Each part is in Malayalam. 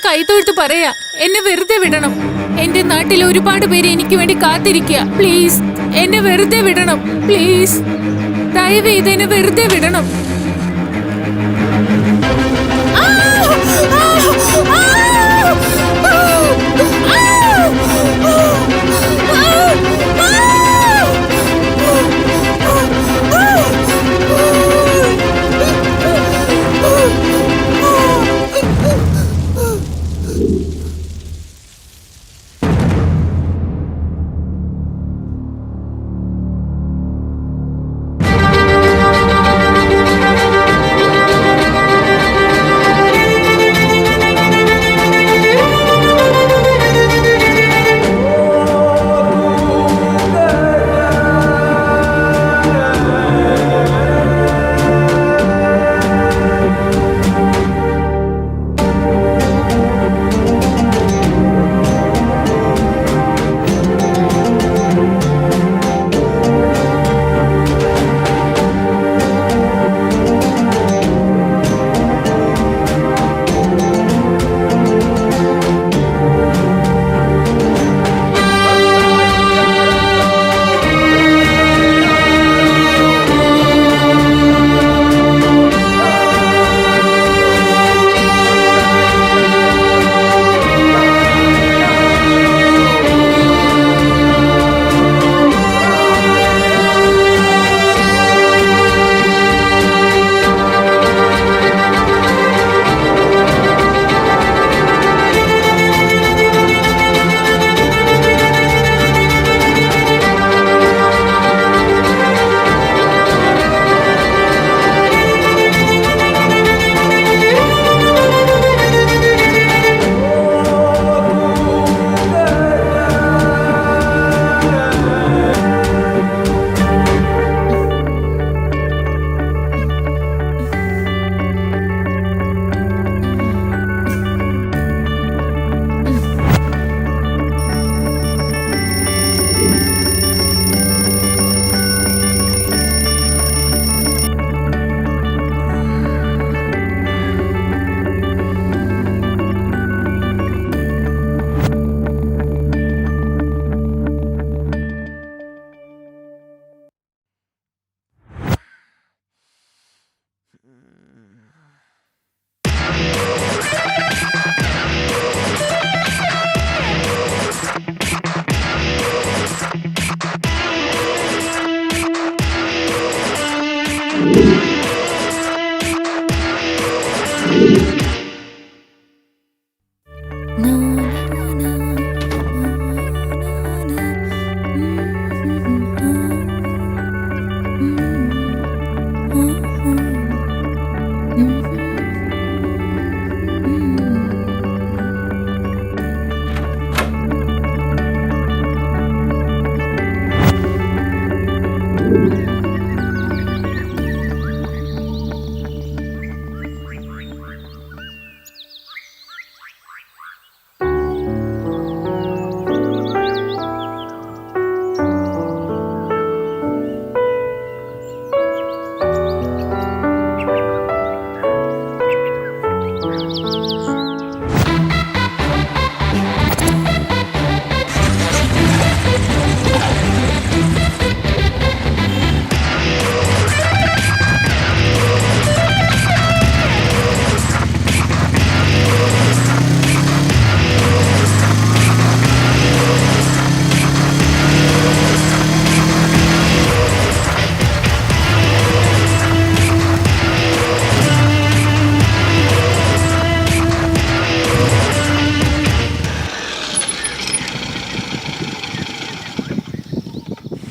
കൈതൊഴുത്ത് പറയാ, എന്നെ വെറുതെ വിടണം. എന്റെ നാട്ടിൽ ഒരുപാട് പേര് എനിക്ക് വേണ്ടി കാത്തിരിക്കുക. പ്ലീസ് എന്നെ വെറുതെ വിടണം. പ്ലീസ് ദയവ് ചെയ്ത് എന്നെ വെറുതെ വിടണം.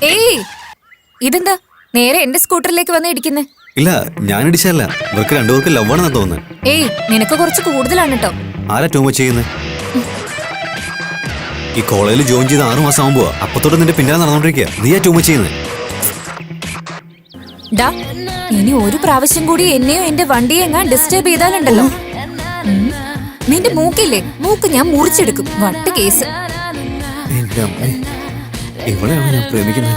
ഏയ്, ഇതെന്താ നേരെ എന്റെ സ്കൂട്ടറിലേക്ക് വന്ന് ഇടിക്കുന്നേ? ഇല്ല, ഞാൻ ഇടിച്ചല്ല. ഇവർക്ക് രണ്ടുപേർക്ക് ലവ് ആണെന്ന് തോന്നുന്നത്. ഏയ്, നിനക്ക് കുറച്ച് കൂടുതലാണ് കേട്ടോ. ആരാ ടൂ മച്ച് ചെയ്യുന്നത്? ഈ കോളേജിൽ ജോയിൻ ചെയ്ത് 6 മാസം ആകുമ്പോ അപ്പത്തോട്ട് നിന്റെ പിന്നാലെ നടന്നോണ്ടിരിക്കുക. നീയാ ടൂ മച്ച് ചെയ്യുന്നത്. ഡാ, ഇനി ഒരു പ്രാവശ്യം കൂടി എന്നെയോ എന്റെ വണ്ടിയെ എങ്ങാൻ ഡിസ്റ്റർബ് ചെയ്താലുണ്ടല്ലോ, നിന്റെ മൂക്കില്ലേ, മൂക്ക് ഞാൻ മുറിച്ചെടുക്കും. വട്ട് കേസ്. എന്റെ അമ്മേ, ഇവളെയാണ് ഞാൻ പ്രേമിക്കുന്നത്.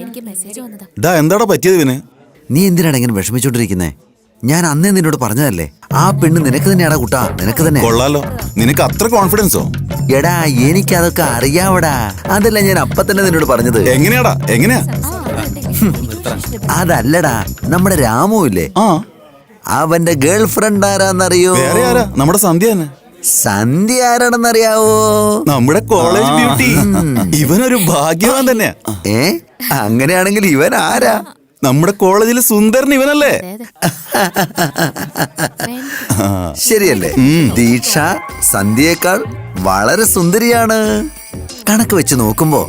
എനിക്ക് എന്താടാ പറ്റിയത് ഇവന്? നീ എന്തിനാണ് ഇങ്ങനെ വിഷമിച്ചോണ്ടിരിക്കുന്നേ? ഞാൻ അന്നേ നിന്നോട് പറഞ്ഞതല്ലേ, ആ പെണ്ണ് നിനക്ക് തന്നെയാടാ കുട്ടാ, നിനക്ക് തന്നെ. കൊള്ളാലോ, നിനക്ക് അത്ര കോൺഫിഡൻസോ? എടാ എനിക്കതൊക്കെ അറിയാവടാ, അതല്ല ഞാൻ അപ്പൊ തന്നെ നിന്നോട് പറഞ്ഞത്. എങ്ങനെയാടാ, എങ്ങനെയാ? അതല്ലടാ, നമ്മുടെ രാമു ഇല്ലേ, ആ, അവന്റെ ഗേൾ ഫ്രണ്ട് ആരാന്നറിയോ? വേറെ ആരാ? നമ്മുടെ സന്ധ്യ തന്നെ. സന്ധ്യ ആരാണെന്നറിയാവോ? നമ്മുടെ കോളേജ് ബ്യൂട്ടി. ഇവനൊരു ഭാഗ്യവാൻ തന്നെയാ. അങ്ങനെയാണെങ്കിൽ ഇവൻ ആരാ? നമ്മുടെ കോളേജിലെ സുന്ദരൻ ഇവനല്ലേ? ശരിയല്ലേ? ദീക്ഷ സന്ധ്യയേക്കാൾ വളരെ സുന്ദരിയാണ്. കണക്ക് വെച്ച് നോക്കുമ്പോ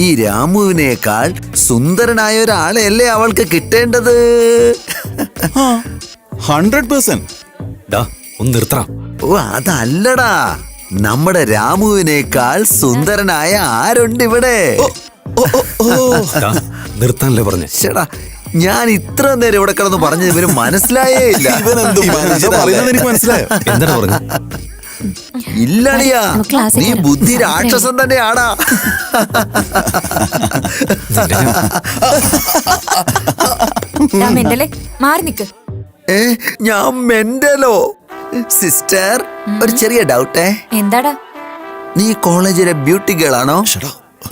ഈ രാമുവിനേക്കാൾ സുന്ദരനായ ഒരാളെയല്ലേ അവൾക്ക് കിട്ടേണ്ടത്? 100%. ഒന്ന് നിർത്തണം. ഓ അതല്ലടാ, നമ്മുടെ രാമുവിനേക്കാൾ സുന്ദരനായ ആരുണ്ട് ഇവിടെ? നിർത്താനല്ലേ പറഞ്ഞേ? ചേടാ, ഞാൻ ഇത്ര നേരം ഇവിടെ കിടന്ന് പറഞ്ഞത് ഇവന് മനസ്സിലായേ ഇല്ല. എനിക്ക് മനസ്സിലായോ? എന്താണ് പറഞ്ഞ? ഇല്ലടിയാ, നീ ബുദ്ധി രാക്ഷസൻ തന്നെയാടാ. മാറി നിക്ക്. ഞാൻ മെന്റലോ? സിസ്റ്റർ, ഒരു ചെറിയ ഡൗട്ടേ. എന്താടാ? നീ കോളേജിലെ ബ്യൂട്ടി ഗേൾ ആണോ?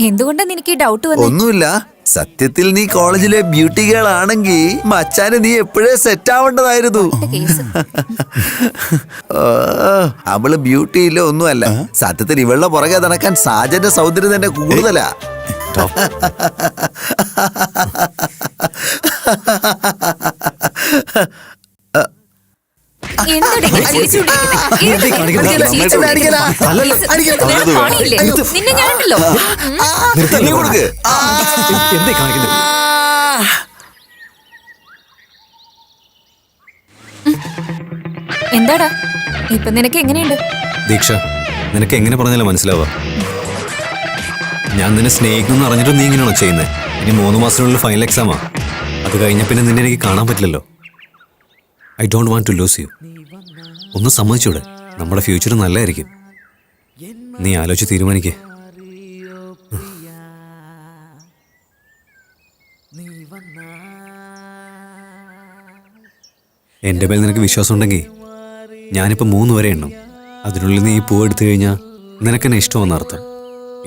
എന്തുകൊണ്ടാ നിനക്ക് ഈ ഡൗട്ട് വന്നത്? ഒന്നുമില്ല, സത്യത്തിൽ നീ കോളേജിലെ ബ്യൂട്ടി ഗേൾ ആണെങ്കിൽ മച്ചാന് നീ എപ്പോഴേ സെറ്റ് ആവേണ്ടതായിരുന്നു. അവള് ബ്യൂട്ടിയില്ല ഒന്നുമല്ല, സത്യത്തിൽ ഇവളുടെ പുറകെ നടക്കാൻ സാജന്റെ സൗന്ദര്യം തന്നെ കൂടുതലാ. നിന്നെ ഞാനുണ്ടല്ലോ. എന്താടാ ഇപ്പൊ നിനക്ക് എങ്ങനെയുണ്ട്? ദീക്ഷ, നിനക്ക് എങ്ങനെ പറഞ്ഞാലും മനസ്സിലാവാ. ഞാൻ നിന്നെ സ്നേഹിക്കുന്നു അറിഞ്ഞിട്ട് നീ ഇങ്ങനെയാണോ ചെയ്യുന്നത്? ഇനി 3 മാസത്തിനുള്ളിൽ ഫൈനൽ എക്സാമാ. അത് കഴിഞ്ഞ പിന്നെ നിന്നെ എനിക്ക് കാണാൻ പറ്റില്ലല്ലോ. I don't want to lose you. ഒന്ന് സമ്മതിച്ചൂടെ? നമ്മുടെ ഫ്യൂച്ചർ നല്ലതായിരിക്കും. നീ ആലോചിച്ച് തീരുമാനിക്കേ. എൻ്റെ മേൽ നിനക്ക് വിശ്വാസം ഉണ്ടെങ്കിൽ ഞാനിപ്പോൾ 3 വരെ എണ്ണും. അതിനുള്ളിൽ നീ ഈ പൂ എടുത്തു കഴിഞ്ഞാൽ നിനക്കെന്നെ ഇഷ്ടമെന്ന് അർത്ഥം.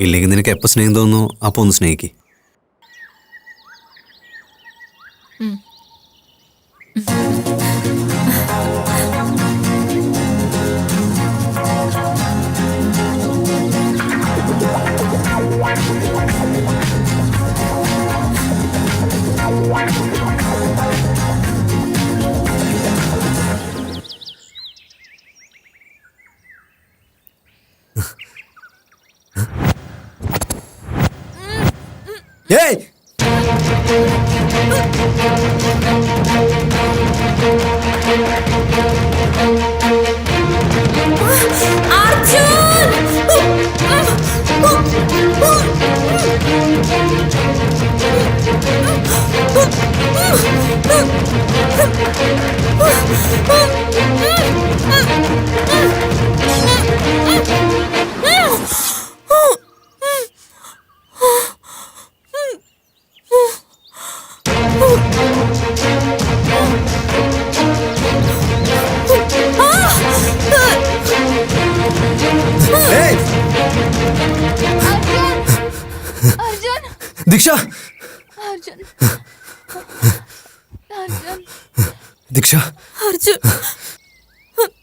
ഇല്ലെങ്കിൽ നിനക്ക് എപ്പോൾ സ്നേഹം തോന്നുന്നു അപ്പോൾ ഒന്ന് സ്നേഹിക്കേ. ഏയ്, ദീക്ഷ, ദീക്ഷ, അർജുൻ,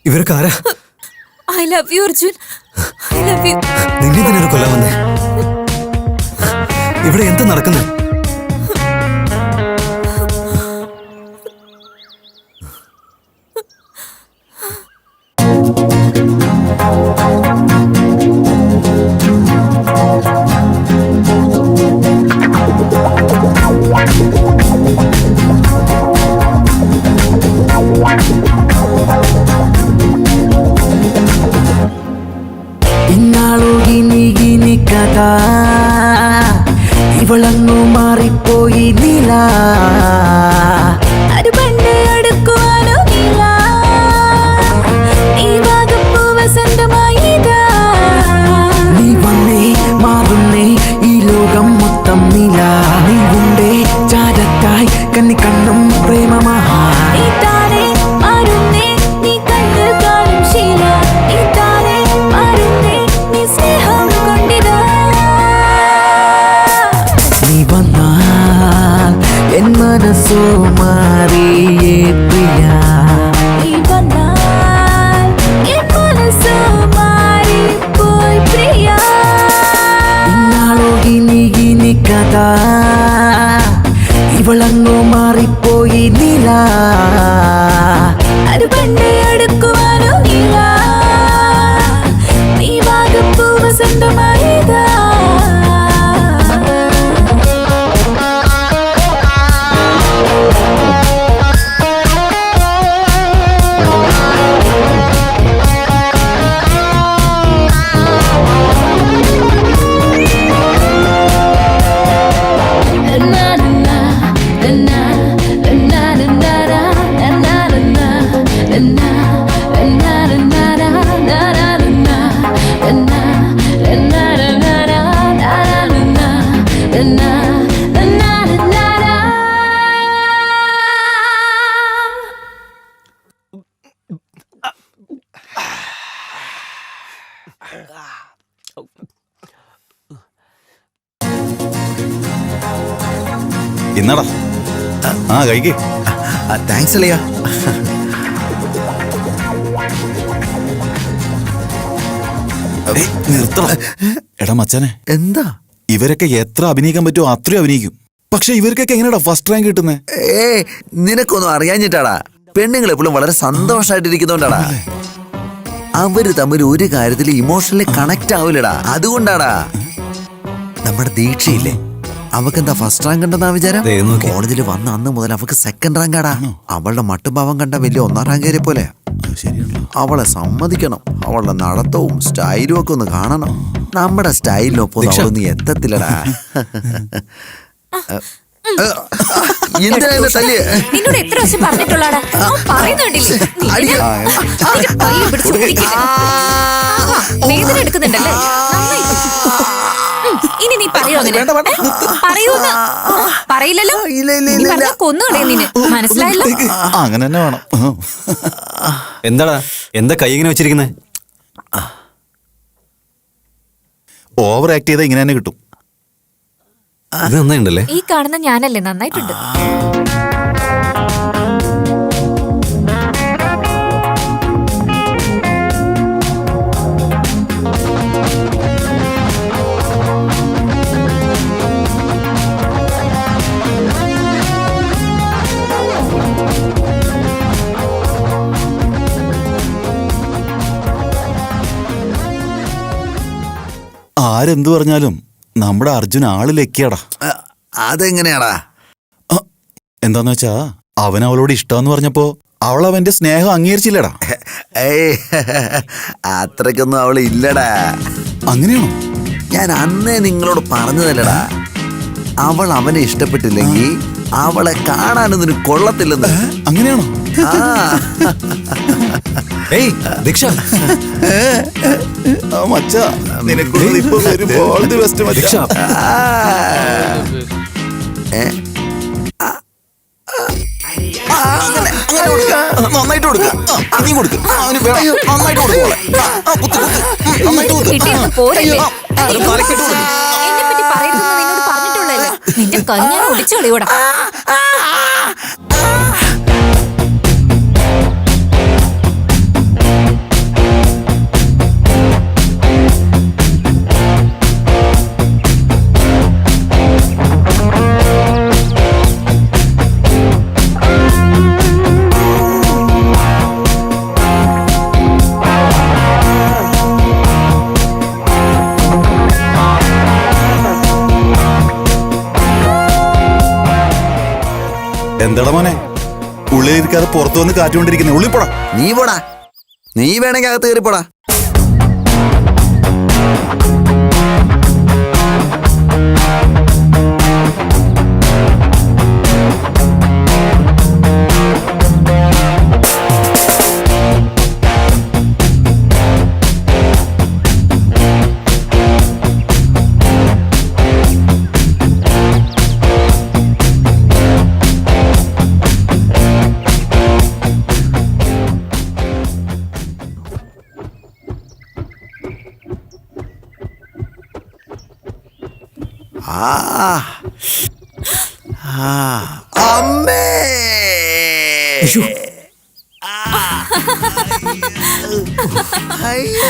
ഇവരൊക്കെ ആരാ? I love you Arjun, I love you. നിന്നെ തന്നെ കൊല്ലാൻ വന്നേ? ഇവിടെ എന്താ നടക്കുന്നത്? കഥ ഇവളങ്ങു മാറിപ്പോയി നീല അത് പണ്ട് അടുക്കുവാനോ നീല ഈ വകുപ്പ് വസന്തമായിതാ നീ വന്നേ മാറുന്നേ ഈ ലോകം മൊത്തം നീല നീ ഉണ്ടേ കഥ ഇവളങ്ങോ മാറിപ്പോയി നില അത് പണ്ടേ അടുക്കുവാനോ ഇല്ല നീ വാഗപ്പൂ വസന്തമായതാ ഇന്നടാ ആ കഴിക്കേ. താങ്ക്സ് അളിയ. നിർത്തടാ. എടാ മച്ചാനെ, എന്താ ഇവരൊക്കെ എത്ര അഭിനയിക്കാൻ പറ്റുമോ അത്രയും അഭിനയിക്കും. പക്ഷെ ഇവർക്കൊക്കെ എങ്ങനെയാടാ ഫസ്റ്റ് റാങ്ക് കിട്ടുന്നേ? നിനക്കൊന്നും അറിയാഞ്ഞിട്ടാടാ. പെണ്ണുങ്ങൾ എപ്പോഴും വളരെ സന്തോഷമായിട്ടിരിക്കുന്നോണ്ടാടാ. അവര് തമ്മിൽ ഒരു കാര്യത്തിൽ ഇമോഷണലി കണക്ട് ആവില്ലടാ. അതുകൊണ്ടാടാ. നമ്മുടെ ദീക്ഷയില്ലേ, അവക്കെന്താ ഫസ്റ്റ് റാങ്ക് ഉണ്ടെന്നാ വിചാരം? ദേ നോക്കി. കോളേജിൽ വന്ന അന്ന് മുതൽ അവക്ക് സെക്കൻഡ് റാങ്ക് ആടാ. അവളുടെ മട്ടുഭാവം കണ്ട വലിയ ഒന്നാം റാങ്കേരെ പോലെ. അവളെ സമ്മതിക്കണം. അവളുടെ നടത്തവും സ്റ്റൈലും ഒക്കെ ഒന്ന് കാണണം. നമ്മുടെ സ്റ്റൈലിനൊപ്പം അവളൊന്നും എത്തത്തില്ലടാ. എന്തിനാ എന്നെ തല്ലിയേ? നിന്നോട് എത്ര ദിവസം പറഞ്ഞിട്ടുള്ളാടാ? പറയുന്നുണ്ടില്ലേ? വേദന എടുക്കുന്നുണ്ടല്ലേ? ഇനി നീ പറയോ അങ്ങനെ? പറയൂന്ന് പറയില്ലല്ലോ. കൊന്നുകളേ നിന്നെ, മനസ്സിലായല്ലോ? അങ്ങനെ തന്നെ വേണം. എന്താടാ, എന്താ കൈ ഇങ്ങനെ വെച്ചിരിക്കുന്നേ? ഓവർ ആക്ട് ചെയ്താൽ ഇങ്ങനെ തന്നെ കിട്ടും. ഇത് നന്നായിണ്ടല്ലേ? ഈ കാണുന്ന ഞാനല്ലേ, നന്നായിട്ടുണ്ട്. ആരെന്തു പറഞ്ഞാലും നമ്മുടെ അർജുൻ ആള് ലക്കിയാടാ. അതെങ്ങനെയാടാ? എന്താന്ന് വെച്ചാ അവൻ അവളോട് ഇഷ്ടമെന്ന് പറഞ്ഞപ്പോ അവൾ അവന്റെ സ്നേഹം അംഗീകരിച്ചില്ലടാ. ഏയ്, അത്രയ്ക്കൊന്നും അവള് ഇല്ലടാ. അങ്ങനെയാണോ? ഞാൻ അന്നേ നിങ്ങളോട് പറഞ്ഞതല്ലടാ, അവൾ അവനെ ഇഷ്ടപ്പെട്ടില്ലെങ്കിൽ അവളെ കാണാനൊന്നും കൊള്ളത്തില്ലെന്ന്. അങ്ങനെയാണോ? ആ, ഏയ് ദീക്ഷ, മച്ചാ, നിനക്കുള്ളത് ഇപ്പൊ വരുമ്പോ all the best മച്ചാ. ദീക്ഷ, നന്നായിട്ട് കൊടുക്ക. നീ കൊടുക്ക. അവന് വേണം. നന്നായിട്ട് കൊടുക്കോളെ. കിട്ടിയൊന്ന് പോരല്ലേ? എന്നെ പറ്റി പറയരുതെന്ന് നിന്നോട് പറഞ്ഞിട്ടുള്ളല്ലേ? നിന്റെ കൈ ഞാൻ ഒടിച്ചു കളിയോടാ. എന്താടാ മോനെ, ഉള്ളിലിരിക്കാതെ പുറത്തു വന്ന് കാറ്റുകൊണ്ടിരിക്കുന്നേ? ഉള്ളിപ്പോടാ. നീ പോടാ. നീ വേണമെങ്കിൽ അകത്ത് കയറിപ്പോടാ. അമ്മേ, അയ്യോ.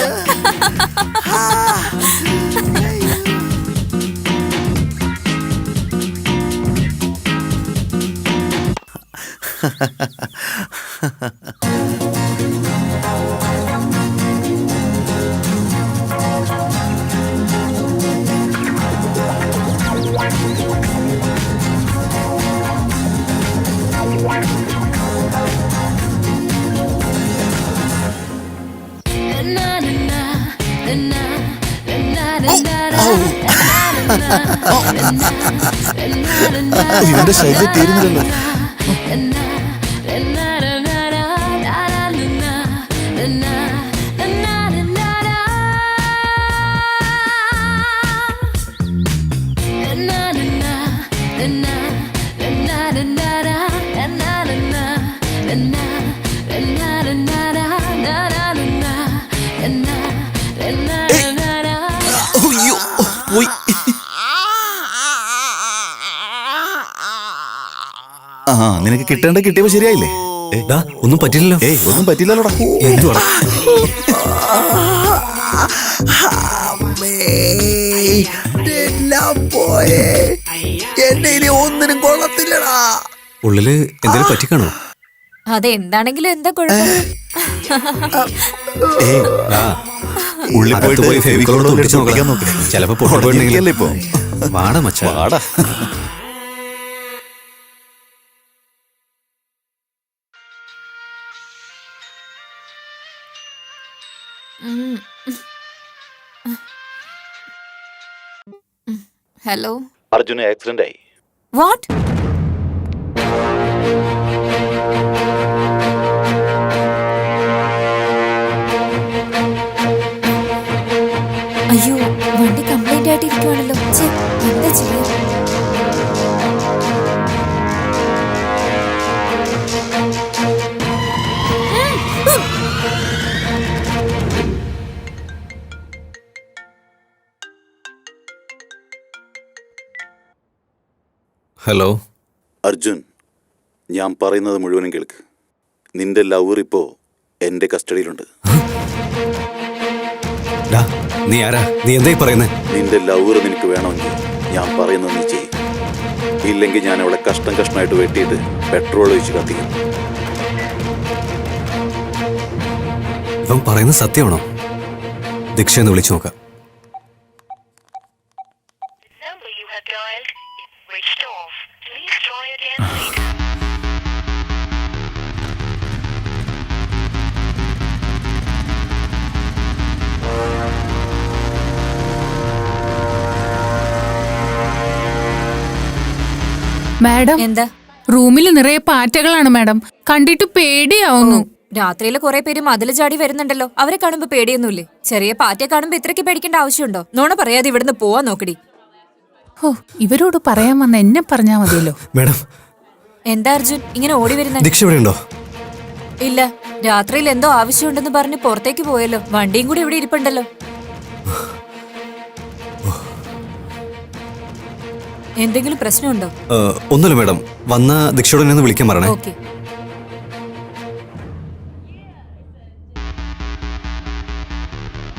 ഇവന്റെ ശല്യം തീരുന്നില്ലല്ലോ. അയ്യോ, പോയി. ആ, നിനക്ക് കിട്ടേണ്ട കിട്ടിയപ്പോ ശരിയായില്ലേ? ഡാ, ഒന്നും പറ്റില്ലല്ലോ. ഏയ്, ഒന്നും പറ്റില്ലല്ലോടാ. എന്തുവാ അമ്മേ, എല്ലാം പോയേ. എന്നെ ഇനി ഒന്നിനും കൊള്ളത്തില്ലടാ. ഉള്ളില് എന്തെങ്കിലും പറ്റിക്കാണോ? അതെന്താണെങ്കിലും എന്താ കുഴപ്പം? ഏയ്, ഡാ, ഉള്ളിൽ അകത്ത് പോയിട്ട് പോയി ഫെവിക്കോൾ ഫെവിക്കോൾ കൊണ്ട് ഒട്ടിച്ച് ഒട്ടിക്കാൻ നോക്കാം. നോക്ക്. ചിലപ്പോ പൊട്ടിപ്പോയിട്ടുണ്ടെങ്കിൽ ഉടനെയൊക്കെയല്ലേ ഇപ്പൊ? വാടാ മച്ചാ. വാടാ. ഹലോ, അർജുന് ആക്സിഡന്റ് ആയി. വാട്ട്? അയ്യോ, വണ്ടി കംപ്ലൈന്റ് ആയിട്ട് ഇരിക്കുവാണല്ലോ. ഛെ, എന്താ ചെയ്യാ? ഹലോ. അർജുൻ, ഞാൻ പറയുന്നത് മുഴുവനും കേൾക്ക്. നിന്റെ ലവർ ഇപ്പോ എന്റെ കസ്റ്റഡിയിലുണ്ട്. ഡാ, നീ ആരാ? നീ എന്തായി പറയുന്നേ? നിന്റെ ലവർ നിനക്ക് വേണമെങ്കിൽ ഞാൻ പറയുന്നത് നീ ചെയ്യും. ഇല്ലെങ്കിൽ ഞാൻ അവളെ കഷ്ടം കഷ്ടമായിട്ട് വെട്ടിയിട്ട് പെട്രോൾ ഒഴിച്ച് കത്തിക്കും. ഇവൻ പറയുന്നത് സത്യമാണോ? ദീക്ഷ എന്ന് വിളിച്ചു നോക്കാം. number you have dialed is switched off. Please try again later. Madam, എന്താ? റൂമിൽ നിറയെ പാറ്റകളാണ് മാഡം. കണ്ടിട്ട് പേടിയാവുന്നു. രാത്രിയില് കുറെ പേര് മതില് ചാടി വരുന്നുണ്ടല്ലോ. അവരെ കാണുമ്പോ പേടിയൊന്നുമില്ലേ? ചെറിയ പാറ്റയെ കാണുമ്പോ ഇത്രയ്ക്ക് പേടിക്കേണ്ട ആവശ്യമുണ്ടോ? നോണ പറയാതെ ഇവിടുന്ന് പോവാൻ നോക്കടി. ഓ, ഇവരോട് പറയാൻ വന്ന എന്നെ പറഞ്ഞാ മതിയല്ലോ. മേഡം, എന്താ അർജുൻ ഇങ്ങനെ ഓടി വരുന്ന? ദീക്ഷ ഇവിടെ ഉണ്ടോ? ഇല്ല, രാത്രിയിൽ എന്തോ ആവശ്യമുണ്ടെന്ന് പറഞ്ഞ് പുറത്തേക്ക് പോയല്ലോ. വണ്ടിയും കൂടി ഇവിടെ ഇരിപ്പുണ്ടല്ലോ. എന്തെങ്കിലും പ്രശ്നമുണ്ടോ? ഒന്നുമില്ല മേഡം. വന്ന ദീക്ഷയോട് എന്നെ ഒന്ന് വിളിക്കാൻ പറയണേ. ഓക്കെ.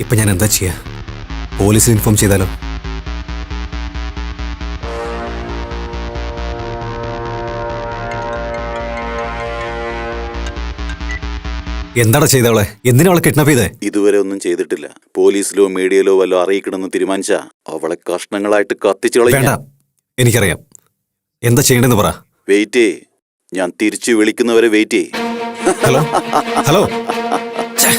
ഇപ്പൊ ഞാൻ എന്താ ചെയ്യാ? പോലീസിൽ ഇൻഫോം ചെയ്താലോ? എന്താടാ ചെയ്തവളെ? എന്തിനാ അവളെ കിഡ്നാപ്പ് ചെയ്തേ? ഇതുവരെ ഒന്നും ചെയ്തിട്ടില്ല. പോലീസിലോ മീഡിയയിലോ വല്ലോ അറിയിക്കണമെന്ന് തീരുമാനിച്ചാ അവളെ കഷ്ണങ്ങളായിട്ട് കത്തിച്ചു വേണ്ട, കളയാം. എനിക്കറിയാം. എന്താ ചെയ്യണ്ടെന്ന് പറ. വെയിറ്റ് ചെയ്യ്, ഞാൻ തിരിച്ചു വിളിക്കുന്നവരെ വെയിറ്റ് ചെയ്യ്. Hello, hello. ഛെ.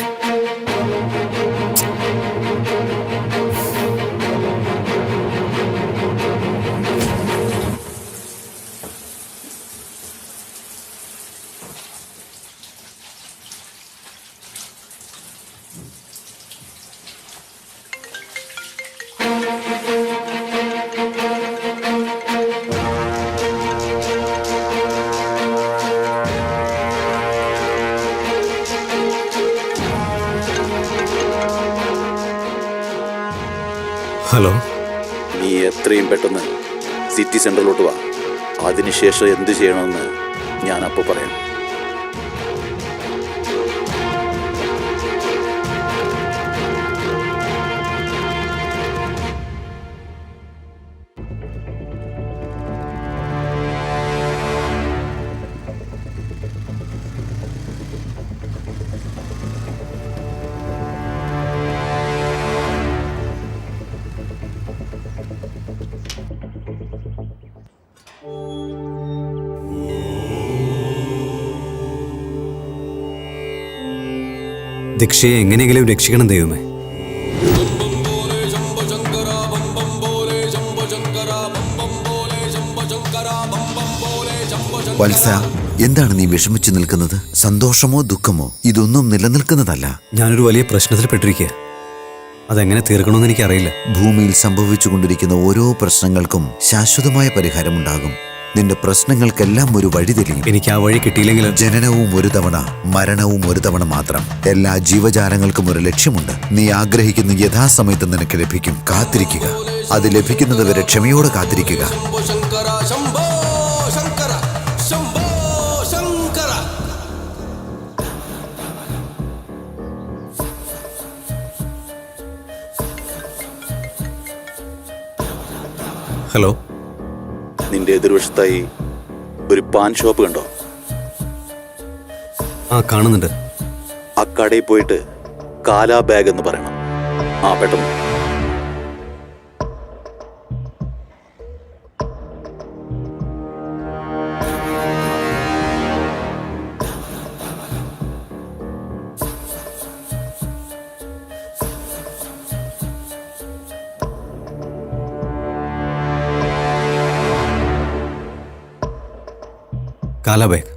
ഹലോ. നീ എത്രയും പെട്ടെന്ന് സിറ്റി സെന്ററിലോട്ട് വാ. അതിനുശേഷം എന്ത് ചെയ്യണമെന്ന് ഞാൻ അപ്പോൾ പറയാം. ദീക്ഷയെ എങ്ങനെയെങ്കിലും രക്ഷിക്കണം ദൈവമേ. വത്സ, എന്താണ് നീ വിഷമിച്ചു നിൽക്കുന്നത്? സന്തോഷമോ ദുഃഖമോ ഇതൊന്നും നിലനിൽക്കുന്നതല്ല. ഞാനൊരു വലിയ പ്രശ്നത്തിൽ പെട്ടിരിക്കുക. അതെങ്ങനെ തീർക്കണമെന്ന് എനിക്കറിയില്ല. ഭൂമിയിൽ സംഭവിച്ചുകൊണ്ടിരിക്കുന്ന ഓരോ പ്രശ്നങ്ങൾക്കും ശാശ്വതമായ പരിഹാരമുണ്ടാകും. നിന്റെ പ്രശ്നങ്ങൾക്കെല്ലാം ഒരു വഴി തെളിയും. എനിക്ക് ആ വഴി കിട്ടിയില്ലെങ്കിൽ ജനനവും ഒരു തവണ, മരണവും ഒരു തവണ മാത്രം. എല്ലാ ജീവജാലങ്ങൾക്കും ഒരു ലക്ഷ്യമുണ്ട്. നീ ആഗ്രഹിക്കുന്ന യഥാസമയത്ത് നിനക്ക് ലഭിക്കും. കാത്തിരിക്കുക. അത് ലഭിക്കുന്നത് വരെ ക്ഷമയോടെ കാത്തിരിക്കുക. ഹലോ, നിന്റെ എതിർവശത്തായി ഒരു പാൻ ഷോപ്പ് കണ്ടോ? ആ കാണുന്നുണ്ട്. ആ കടയിൽ പോയിട്ട് കാലാ ബാഗ് എന്ന് പറയണം. ആ പെട്ടെന്ന്. കാലാ ബാഗ്.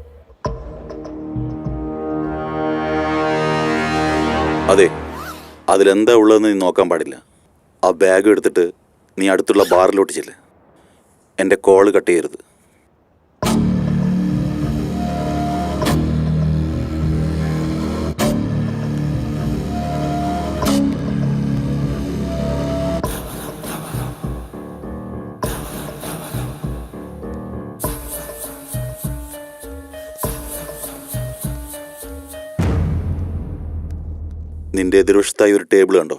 അതെ, അതിലെന്താ ഉള്ളതെന്ന് നീ നോക്കാൻ പാടില്ല. ആ ബാഗ് എടുത്തിട്ട് നീ അടുത്തുള്ള ബാറിലോട്ട് ചെല്ല്. എൻ്റെ കോള് കട്ട് ചെയ്യരുത്. നിന്റെ എതിർവശത്തായി ഒരു ടേബിൾ കണ്ടോ?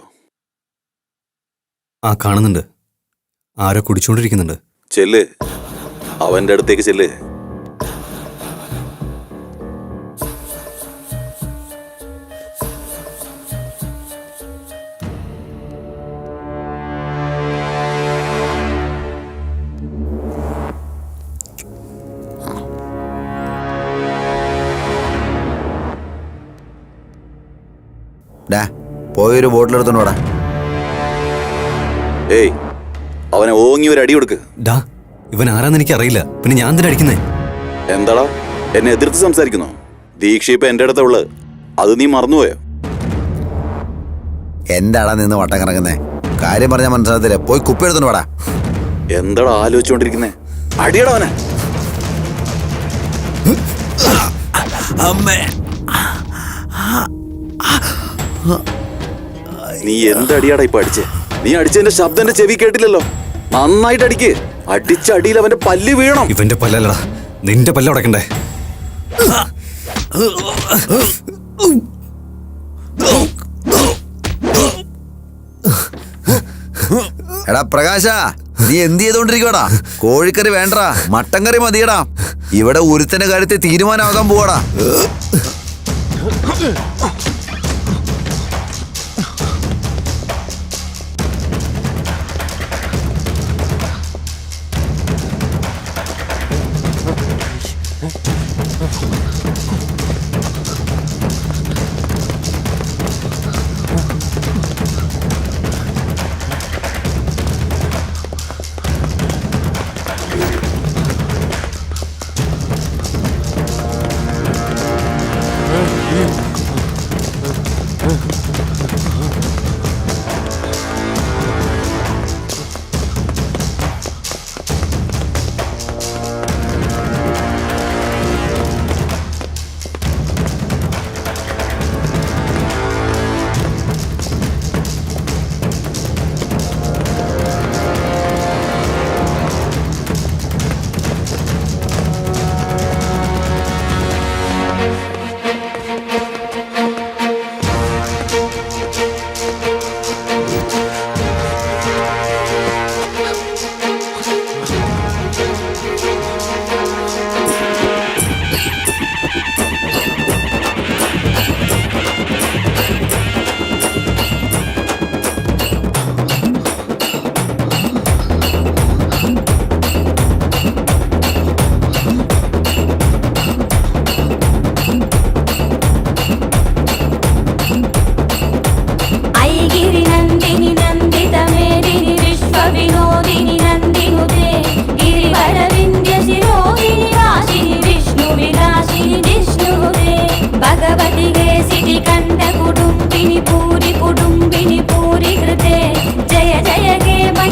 ആ കാണുന്നുണ്ട്. ആരോ കുടിച്ചുകൊണ്ടിരിക്കുന്നുണ്ട്. ചെല്ല്, അവൻ്റെ അടുത്തേക്ക് ചെല്ല്. ഡാ, പോയൊരു ബോട്ടിലെടുത്തോണ്ടാ. ഏയ്, അവനെ ഓങ്ങി ഒരു അടി കൊടുക്ക്. ഡാ, ഇവൻ ആരാന്ന് എനിക്ക് അറിയില്ല. പിന്നെ ഞാൻ തന്നെ അടിക്കുന്നേ. എന്താടാ, എന്നെ എതിർത്ത് സംസാരിക്കുന്നോ? ദീക്ഷ ഇപ്പൊ എൻ്റെ അടുത്ത ഉള്ളത്, അത് നീ മറന്നുപോയോ? എന്താടാ നിന്ന് വട്ടം കറങ്ങുന്നേ? കാര്യം പറഞ്ഞാൽ മനസ്സിലാകത്തില്ല. പോയി കുപ്പി എടുത്തോണ്ട് വാടാ. എന്താടാ ആലോചിച്ചുകൊണ്ടിരിക്കുന്നേ? അടിയടാ അവനെ. അമ്മേ, നീ എന്തടിയാടാ ഇപ്പൊ അടിച്ചേ? നീ അടിച്ചതിന്റെ ശബ്ദം എന്റെ ചെവി കേട്ടില്ലല്ലോ. നന്നായിട്ട് അടിക്ക്. അടിച്ച അടിയിൽ അവന്റെ പല്ല് വീഴണം. ഇവന്റെ പല്ലല്ലടാ, നിന്റെ പല്ല് ഉടക്കണ്ടേ? എടാ പ്രകാശ, നീ എന്ത് ചെയ്തോണ്ടിരിക്കടാ? കോഴിക്കറി വേണ്ടടാ, മട്ടൻ കറി മതിയടാ. ഇവിടെ ഒരുത്തന്റെ കാര്യത്തിൽ തീരുമാനമാകാൻ പോവാടാ.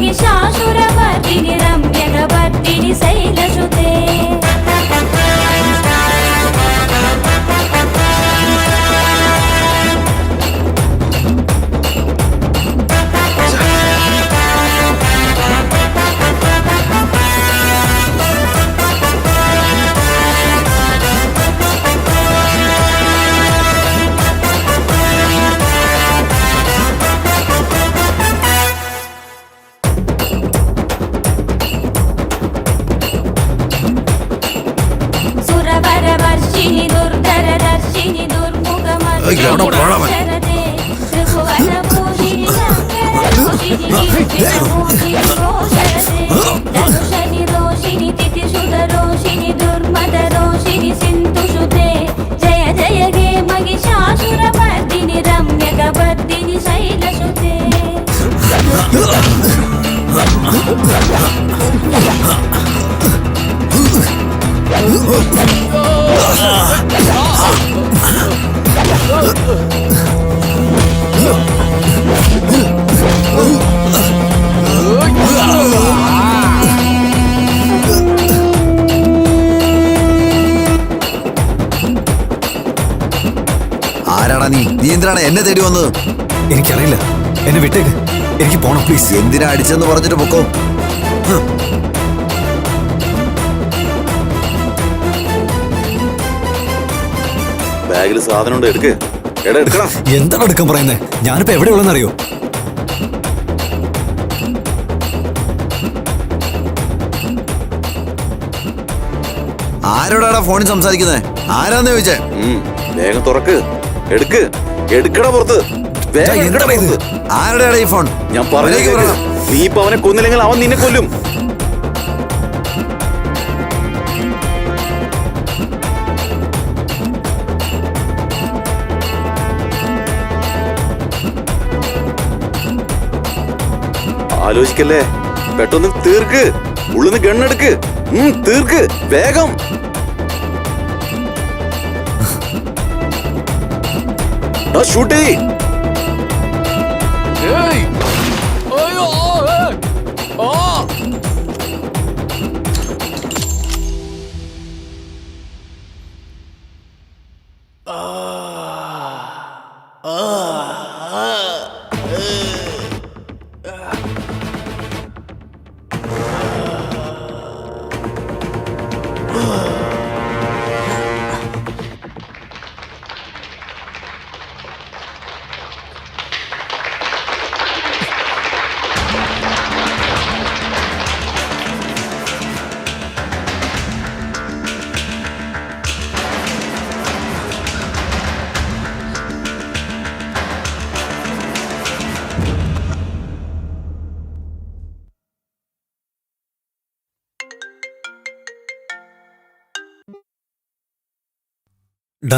महिषासुरमर्दिनि रम्यकवर्दिनि शैलसुते सुरवरवर्षिणि दुर्धरदर्शिनि दुर्मुखमर्दिनि त्रिभुवनभूषिणि शङ्करभूषिणि कीर्तिनभूषिणि घोषरते धनुषनि रोषिणि तिथिसुधरोषिणि दुर्मदरोषिणि सिन्धुसुते जय जय हे महिषासुरमर्दिनि रम्यकवर्दिनि शैलसुते ആരാടാ നീ എന്തിനാണ് എന്നെ തേടി വന്നത്? എനിക്കറിയില്ല, എന്നെ വിട്ടേക്ക്, എനിക്ക് പോണം പ്ലീസ്. എന്തിനാ അടിച്ചെന്ന് പറഞ്ഞിട്ട് പൊക്കോ. ബാഗിൽ സാധനം ഉണ്ട്, എടുക്ക്. എടാ എടുക്കണം. എന്താണ് എടുക്കാൻ പറയുന്നത്? ഞാനിപ്പോ എവിടെയുള്ളതെന്ന് അറിയോ? ആരോടാടാ ഫോണിൽ സംസാരിക്കുന്നത്? ആരാന്ന് ചോദിച്ചേ? വേഗം തുറക്ക്, എടുക്ക്, എടുക്കട പുറത്ത്. വേഗം എടുക്കടാ പുറത്ത്. ആരുടെയാടാ ഈ ഫോൺ? ഞാൻ പറഞ്ഞു, നീ ഇപ്പൊ അവനെ കൊന്നില്ലെങ്കിൽ അവൻ നിന്നെ കൊല്ലും. ആലോചിക്കല്ലേ, പെട്ടെന്ന് തീർക്ക്. ഉള്ളിന്ന് ഗണ്ണെടുക്ക്, തീർക്ക് വേഗം. ഷൂട്ട് ചെയ്യ്.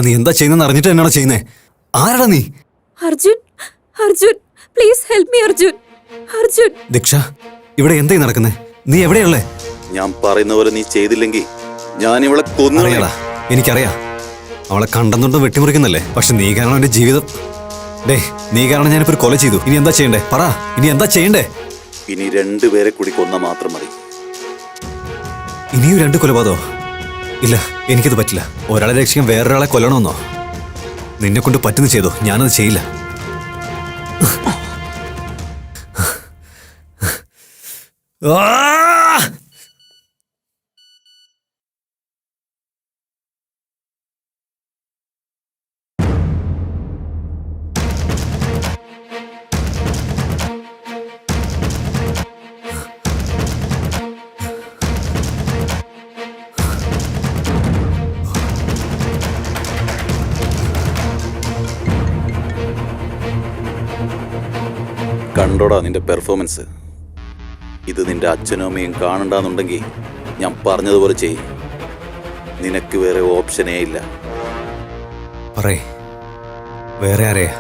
നീ എന്താ ചെയ്യുന്നെന്ന് അറിഞ്ഞിട്ട് എന്നാണോ ചെയ്യുന്നേ? ആരാടാ നീ? Arjun, Arjun, please help me Arjun. Arjun. Deeksha, ഇവിടെ എന്തായി നടക്കുന്നേ? നീ എവിടെയുള്ളേ? ഞാൻ പറയുന്ന പോലെ നീ ചെയ്തില്ലെങ്കിൽ ഞാൻ ഇവളെ കൊന്നുകളയാ. എനിക്കറിയാം, അവളെ കണ്ടെന്നുണ്ടും വെട്ടിമുറിക്കുന്നല്ലേ. പക്ഷെ നീ കാരണം എന്റെ ജീവിതം. നീ കാരണം ഞാനിപ്പോ ഒരു കൊല ചെയ്തു. ഇനി എന്താ ചെയ്യണ്ടേ? പറ, ഇനി എന്താ ചെയ്യണ്ടേ? ഇനി 2 പേരെ കൂടി കൊന്ന മാത്രം മതി. ഇനിയും 2 കൊലപാതകോ? ഇല്ല, എനിക്കത് പറ്റില്ല. ഒരാളെ രക്ഷിക്കാൻ വേറൊരാളെ കൊല്ലണമെന്നോ? നിന്നെ കൊണ്ട് പറ്റുന്ന ചെയ്തോ, ഞാനത് ചെയ്യില്ല. കണ്ടോടാ നിന്റെ പെർഫോമൻസ്. ഇത് നിന്റെ അച്ഛനും അമ്മയും കാണണ്ടെന്നുണ്ടെങ്കിൽ ഞാൻ പറഞ്ഞതുപോലെ ചെയ്യും. നിനക്ക് വേറെ ഓപ്ഷനേ ഇല്ല. പറയേ, വേറെ ആരെയാ?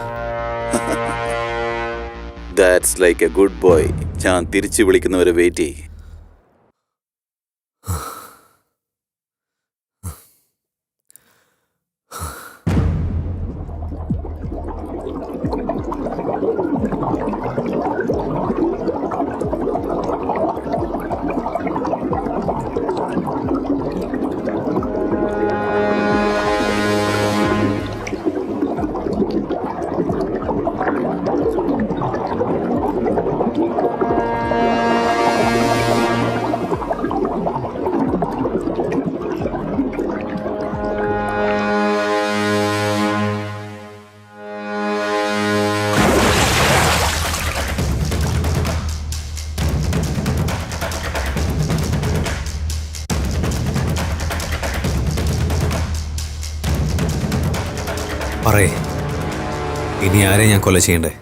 That's like A good boy. ഞാൻ തിരിച്ചു വിളിക്കുന്നവരെ വെയിറ്റ് ചെയ്യും. ഇനി ആരെ ഞാൻ കൊല ചെയ്യണ്ടേ?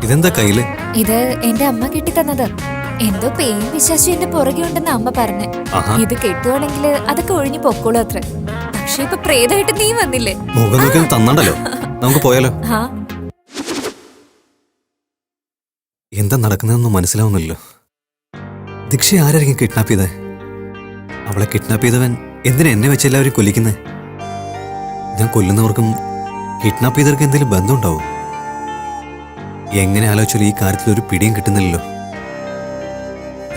ഇതെന്താ കയ്യില്? ഇത് എന്റെ അമ്മ കെട്ടിത്തന്നത്. എന്തോ പേയും വിശ്വാസം എന്റെ പുറകെ ഉണ്ടെന്ന് അമ്മ പറഞ്ഞ്. ആഹാ. ഇത് കെട്ടുവാണെങ്കിൽ അതൊക്കെ ഒഴിഞ്ഞു പൊക്കോളൂ അത്ര. പക്ഷെ ഇപ്പൊ പ്രേതമായിട്ട് നീ വന്നില്ലേ? മുഖം നോക്കി തന്നണ്ടല്ലോ. നമുക്ക് പോയാലോ? ആ എന്താ നടക്കുന്നതെന്ന് മനസ്സിലാവുന്നില്ലല്ലോ. ദീക്ഷ ആരായിരിക്കും കിഡ്നാപ്പ് ചെയ്തേ? അവളെ കിഡ്നാപ്പ് ചെയ്തവൻ എന്തിനാ എന്നെ വെച്ച് എല്ലാവരും കൊല്ലിക്കുന്നേ? ഞാൻ കൊല്ലുന്നവർക്കും കിഡ്നാപ്പ് ചെയ്തവർക്ക് എന്തെങ്കിലും ബന്ധമുണ്ടാവും? എങ്ങനെ ആലോചിച്ചാലും ഈ കാര്യത്തിൽ ഒരു പിടിയും കിട്ടുന്നില്ലല്ലോ.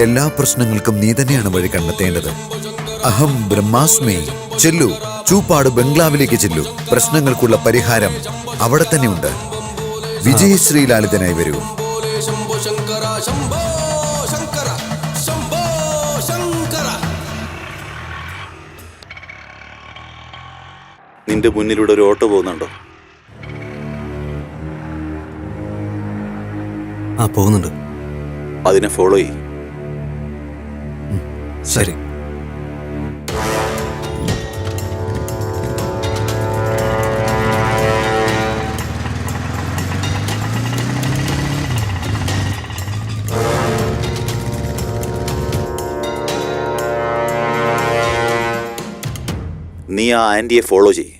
എല്ലാ പ്രശ്നങ്ങൾക്കും നീ തന്നെയാണ് വഴി കണ്ടെത്തേണ്ടത്. അഹം ബ്രഹ്മാസ്മി. ചെല്ലു, ചൂപ്പാട് ബംഗ്ലാവിലേക്ക് ചെല്ലു. പ്രശ്നങ്ങൾക്കുള്ള പരിഹാരം അവിടെ തന്നെ ഉണ്ട്. വിജയശ്രീലാളിതനായി വരൂ. നിന്റെ മുന്നിലൂടെ ഒരു ഓട്ടോ പോകുന്നുണ്ടോ? ആ, പോകുന്നുണ്ട്. അതിനെ ഫോളോ ചെയ്യ്. ശരി. നീ ആ ആൻറ്റിയെ ഫോളോ ചെയ്യ്.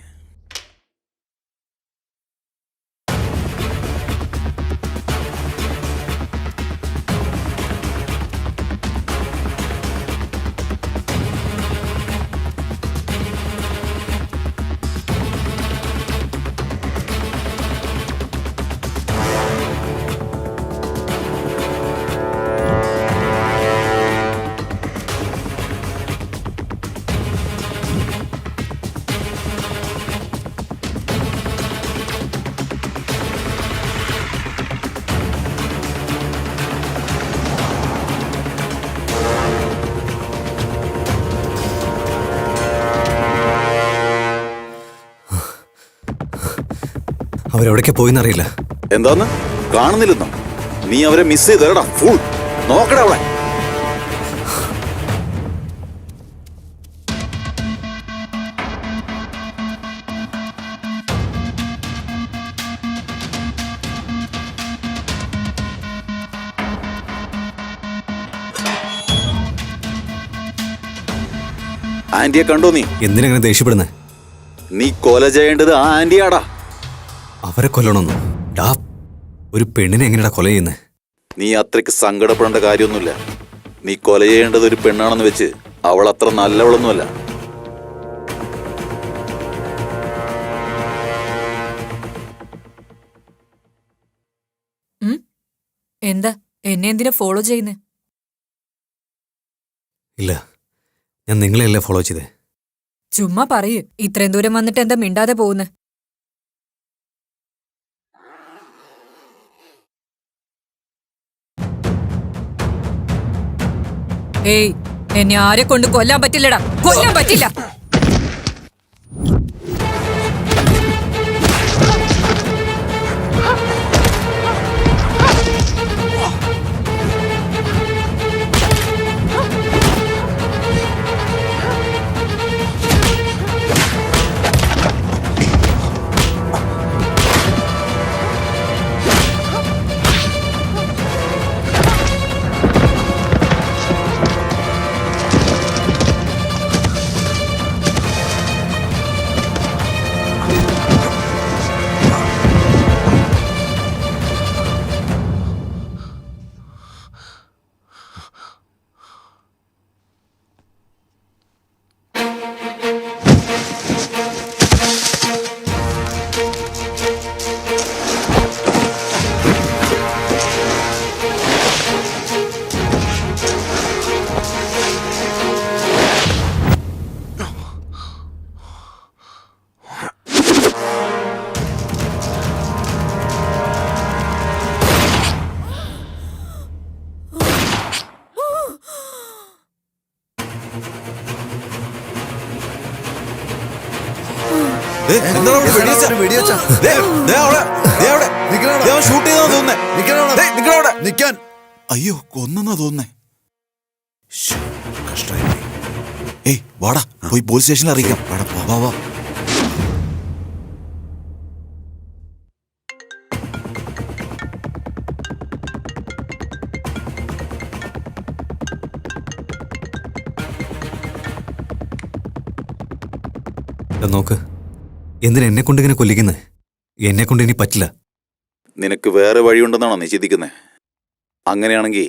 അവരെവിടേക്കാ പോയിന്നറിയില്ല. എന്താന്ന് കാണുന്നില്ലെന്നോ? നീ അവരെ മിസ് ചെയ്തേടാ ഫുൾ. നോക്കടാ അവളെ. ആന്റിയെ കണ്ടോ നീ? എന്തിനങ്ങനെ ദേഷ്യപ്പെടുന്നേ? നീ കൊല ചെയ്യേണ്ടത് ആ ആന്റിയാടാ. അവരെ കൊല്ലണമെന്നോ? ഡാ, ഒരു പെണ്ണിനെ എങ്ങനെയാ കൊല ചെയ്യുന്നേ? നീ അത്രയ്ക്ക് സങ്കടപ്പെടേണ്ട കാര്യമൊന്നുമില്ല. നീ കൊല ചെയ്യേണ്ടത് ഒരു പെണ്ണാണെന്ന് വെച്ച് അവൾ അത്ര നല്ലവളൊന്നുമല്ല. എന്താ എന്നെ എന്തിനാ ഫോളോ ചെയ്യുന്നേ? ഇല്ല, ഞാൻ നിങ്ങളെയല്ലേ ഫോളോ ചെയ്തേ. ചുമ്മാ പറയൂ. ഇത്രയും ദൂരം വന്നിട്ട് എന്താ മിണ്ടാതെ പോകുന്നേ? ഏയ്, എന്നെ ആരെ കൊണ്ട് കൊല്ലാൻ പറ്റില്ലടാ. കൊല്ലാൻ പറ്റില്ല. എന്താണ് അവിടെ വെടിവെച്ച? വെടിവെച്ചാ ഷൂട്ട് ചെയ്താ തോന്നുന്നേ. നിക്കാൻ. അയ്യോ, കൊന്നെന്നാ തോന്നുന്നേ. കഷ്ടായി. ഏയ് വാടാ, പോയി പോലീസ് സ്റ്റേഷനിൽ അറിയിക്കാം. വാടാ, വാ വാ. നോക്ക്, എന്തിനാ എന്നെ കൊണ്ട് ഇങ്ങനെ കൊല്ലിക്കുന്നത്? എന്നെ കൊണ്ട് ഇനി പറ്റില്ല. നിനക്ക് വേറെ വഴിയുണ്ടെന്നാണോ നീ ചിന്തിക്കുന്നത്? അങ്ങനെയാണെങ്കിൽ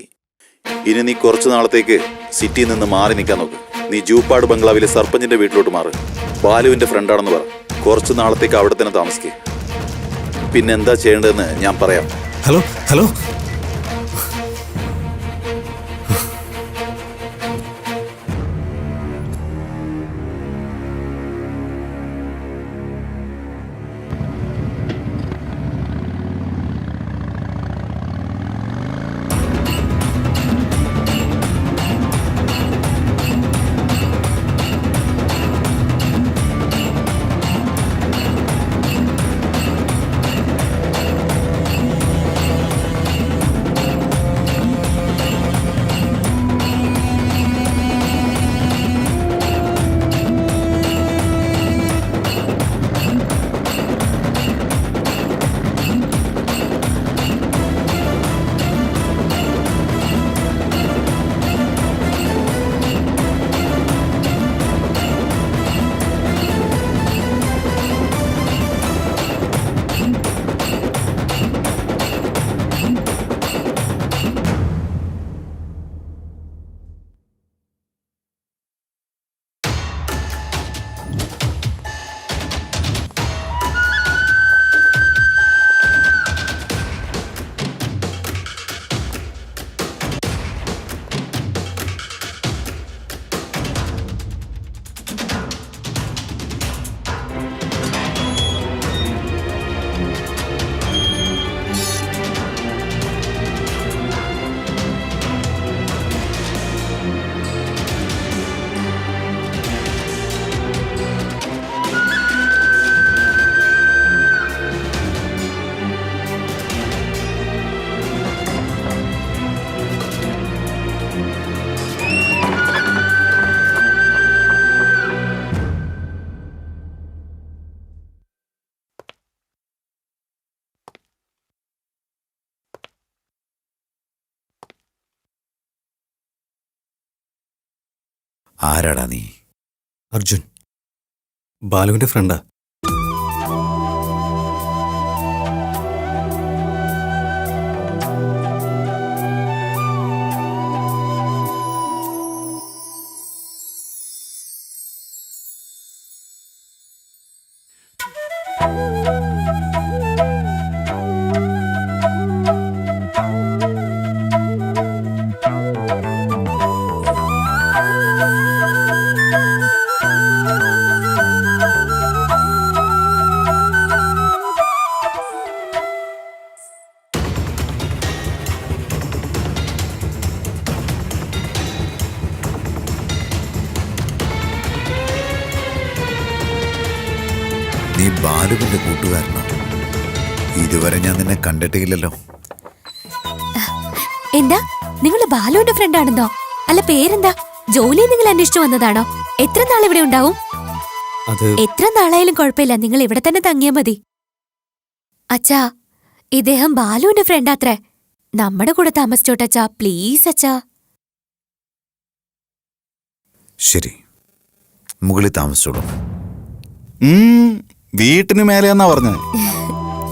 ഇനി നീ കുറച്ചു നാളത്തേക്ക് സിറ്റിയിൽ നിന്ന് മാറി നിൽക്കാൻ നോക്ക്. നീ ജൂപ്പാട് ബംഗ്ലാവിലെ സർപ്പഞ്ചിന്റെ വീട്ടിലോട്ട് മാറ്. ബാലുവിന്റെ ഫ്രണ്ടാണെന്ന് പറ. കുറച്ചു നാളത്തേക്ക് അവിടെ തന്നെ താമസിക്കുക. പിന്നെന്താ ചെയ്യേണ്ടതെന്ന് ഞാൻ പറയാം. ഹലോ ഹലോ, ആരാടാ നീ? അർജുൻ, ബാലുവിന്റെ ഫ്രണ്ടാ. നീ ബാലുവിന്റെ കൂട്ടുകാരനാണ്. ഇതുവരെ ഞാൻ നിന്നെ കണ്ടിട്ടില്ലല്ലോ. എന്താ നിങ്ങള് ബാലുവിന്റെ ഫ്രണ്ട് ആണെന്നോ? അല്ല, പേരെന്താ? ജോലി നിങ്ങൾ അന്വേഷിച്ചു വന്നതാണോ? എത്ര നാൾ ഇവിടെ ഉണ്ടാവും? അത് എത്ര നാളായാലും കുഴപ്പമില്ല, നിങ്ങൾ ഇവിടെ തന്നെ തങ്ങിയാ മതി. അച്ഛാ, ഇദ്ദേഹം ബാലുവിന്റെ ഫ്രണ്ടാത്രേ. നമ്മുടെ കൂടെ താമസിച്ചോട്ടച്ചാ, പ്ലീസ് അച്ഛാ. ശരി, മുകളിൽ താമസിച്ചോളൂ. വീട്ടിന് മേലെയെന്നാ പറഞ്ഞത്.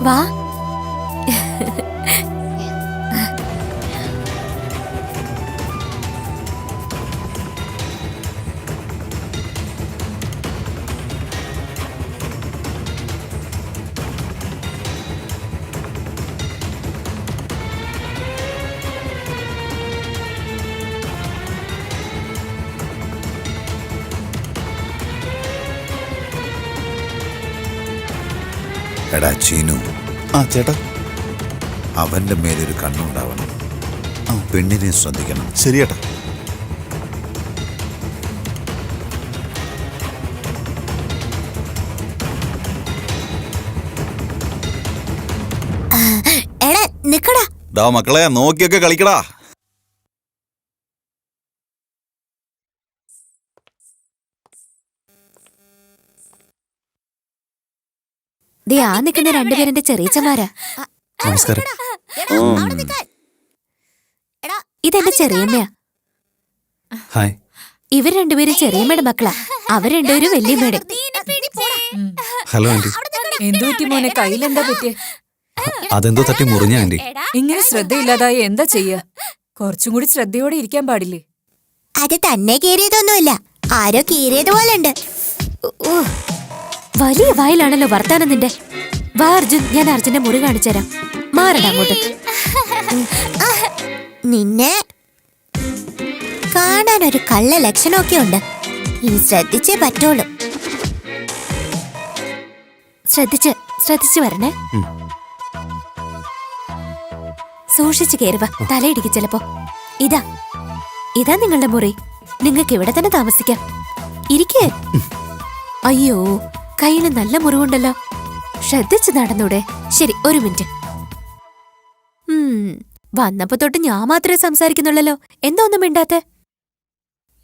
വാ. എടാ ചീനു, ആ ചേട്ടാ, അവന്റെ മേലൊരു കണ്ണുണ്ടാവണം. പെണ്ണിനെ ശ്രദ്ധിക്കണം. ശരി ചേട്ടാ. നിക്കടാ. ഡാ മക്കളെ നോക്കിയൊക്കെ കളിക്കടാ. ദേ ആ നിൽക്കുന്ന രണ്ടുപേരെന്റെ ചെറിയച്ചമാരാ. നമസ്കാരം. ഇതെന്റെ ചെറിയമ്മയാ. ഹായ്. ഇവർ രണ്ടുപേരും ചെറിയമ്മയുടെ മക്കളാ. അവർ രണ്ടുപേരും വല്യമ്മയുടെ. Hello aunty. എന്തു പറ്റി മോനെ? കയ്യിലെന്താ പറ്റിയേ? അതെന്തോ തട്ടി മുറിഞ്ഞ ആന്റി. ഇങ്ങനെ ശ്രദ്ധയില്ലാതായി എന്താ ചെയ്യാ? കുറച്ചും കൂടി ശ്രദ്ധയോടെ ഇരിക്കാൻ പാടില്ലേ? അത് തന്നെ കീറിയതൊന്നുമില്ല, ആരോ കീറിയതുപോലെ ഉണ്ട്. വലിയ വായിലാണല്ലോ വർത്താനം നിന്റെ. വാ അർജുൻ, ഞാൻ അർജുന്റെ മുറി കാണിച്ചുതരാം. മാറടാ അങ്ങോട്ട്. നിന്നെ കാണാൻ ഒരു കള്ള ലക്ഷണമൊക്കെ ഉണ്ട്. ഇനി ശ്രദ്ധിച്ചേ പറ്റുള്ളൂ. ശ്രദ്ധിച്ച് വരണേ. സൂക്ഷിച്ചു കയറുക, തലയിടിക്ക് ചിലപ്പോ. ഇതാ നിങ്ങളുടെ മുറി. നിങ്ങൾക്ക് ഇവിടെ തന്നെ താമസിക്കാം. ഇരിക്കേ. അയ്യോ, കയ്യില് നല്ല മുറിവുണ്ടല്ലോ. ശ്രദ്ധിച്ച് നടന്നൂടെ? ശരി, ഒരു മിനിറ്റ്. വന്നപ്പോ തൊട്ട് ഞാൻ മാത്രമേ സംസാരിക്കുന്നുള്ളല്ലോ. എന്താ ഒന്നും മിണ്ടാത്തെ?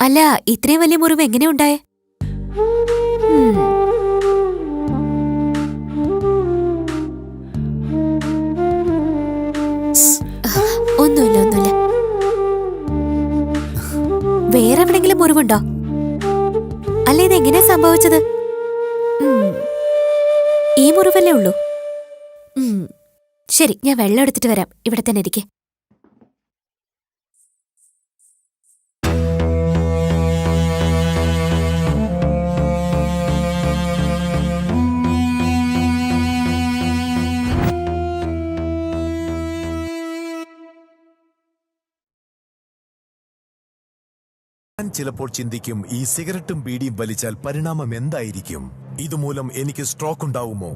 അല്ല, ഇത്രയും വലിയ മുറിവ് എങ്ങനെ ഉണ്ടായേ? ഒന്നുമില്ല. വേറെ എവിടെങ്കിലും മുറിവുണ്ടോ? അല്ല, ഇതെങ്ങനെയാ സംഭവിച്ചത്? ഈ മുറിവല്ലേ ഉള്ളൂ? ശരി, ഞാൻ വെള്ളം എടുത്തിട്ട് വരാം. ഇവിടെ തന്നെ ഇരിക്കെ. ഞാൻ ചിലപ്പോൾ ചിന്തിക്കും, ഈ സിഗരറ്റും ബീഡിയും വലിച്ചാൽ പരിണാമം എന്തായിരിക്കും? ഇതുമൂലം എനിക്ക് സ്ട്രോക്ക് ഉണ്ടാകുമോ?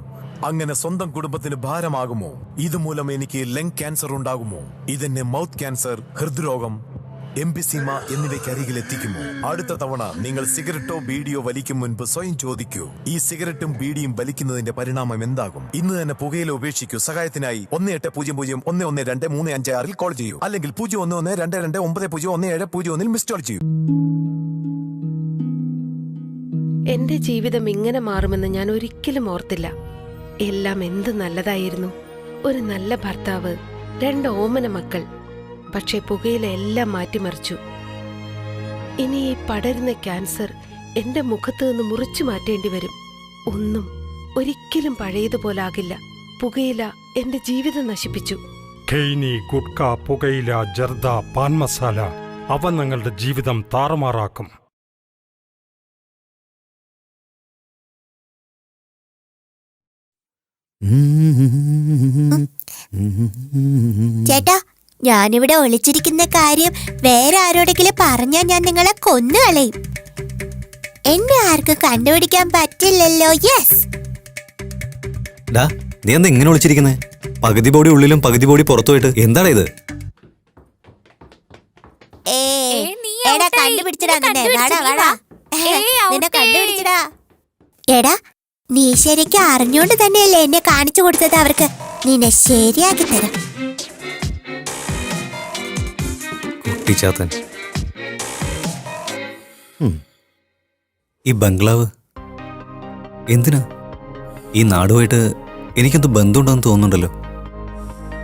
അങ്ങനെ സ്വന്തം കുടുംബത്തിന് ഭാരമാകുമോ? ഇതുമൂലം എനിക്ക് ലങ് ക്യാൻസർ ഉണ്ടാകുമോ? ഇതെന്നെ മൗത്ത് ക്യാൻസർ, ഹൃദ്രോഗം, എംഫിസീമ എന്നിവയ്ക്കരികിൽ എത്തിക്കുമോ? അടുത്ത തവണ നിങ്ങൾ സിഗരറ്റോ ബീഡിയോ വലിക്കും മുൻപ് സ്വയം ചോദിക്കൂ, ഈ സിഗരറ്റും ബീഡിയും വലിക്കുന്നതിന്റെ പരിണാമം എന്താകും? ഇന്ന് തന്നെ പുകയില ഉപേക്ഷിക്കൂ. സഹായത്തിനായി 1800-112-356 കോൾ ചെയ്യൂ, അല്ലെങ്കിൽ 011229011701 മിസ് കോൾ ചെയ്യൂ. എന്റെ ജീവിതം ഇങ്ങനെ മാറുമെന്ന് ഞാൻ ഒരിക്കലും ഓർത്തില്ല. എല്ലാം എന്ത് നല്ലതായിരുന്നു. ഒരു നല്ല ഭർത്താവ്, 2 ഓമന മക്കൾ. പക്ഷെ പുകയില എല്ലാം മാറ്റിമറിച്ചു. ഇനി ഈ പടരുന്ന ക്യാൻസർ എന്റെ മുഖത്ത് നിന്ന് മുറിച്ചു മാറ്റേണ്ടി വരും. ഒന്നും ഒരിക്കലും പഴയതുപോലാകില്ല. പുകയില എന്റെ ജീവിതം നശിപ്പിച്ചു. ഖെയ്നി, ഗുഡ്ക, പുകയില, ജർദ, പാൻ മസാല, അവ നിങ്ങളുടെ ജീവിതം താറുമാറാക്കും. ചേട്ടാ, ഞാനിവിടെ ഒളിച്ചിരിക്കുന്ന കാര്യം വേറെ ആരോടെങ്കിലും പറഞ്ഞാൽ ഞാൻ നിങ്ങളെ കൊന്നുകളയും. എന്നെ ആർക്കും കണ്ടുപിടിക്കാൻ പറ്റില്ലല്ലോ. യെസ്. നീ എന്താ ഇങ്ങനെ വിളിച്ചിരിക്കുന്നേ? പകുതി ബോഡി ഉള്ളിലും പകുതി ബോഡി പുറത്തുപോയിട്ട് എന്താണ് ഇത്? എടാ, കണ്ടുപിടിച്ചടാ നിന്നെ. നിന്നെ കണ്ടുപിടിച്ചടാ. എടാ, നീ ശരിക്കും അറിഞ്ഞോണ്ട് തന്നെയല്ലേ എന്നെ കാണിച്ചു കൊടുത്തത് അവർക്ക്. നിന്നെ ശരിയാക്കി തരാം. കുട്ടിച്ചാത്തൻ. ഈ ബംഗ്ലാവ് എന്തിനാ? ഈ നാടുമായിട്ട് എനിക്കെന്തോ ബന്ധമുണ്ടെന്ന് തോന്നുന്നുണ്ടല്ലോ.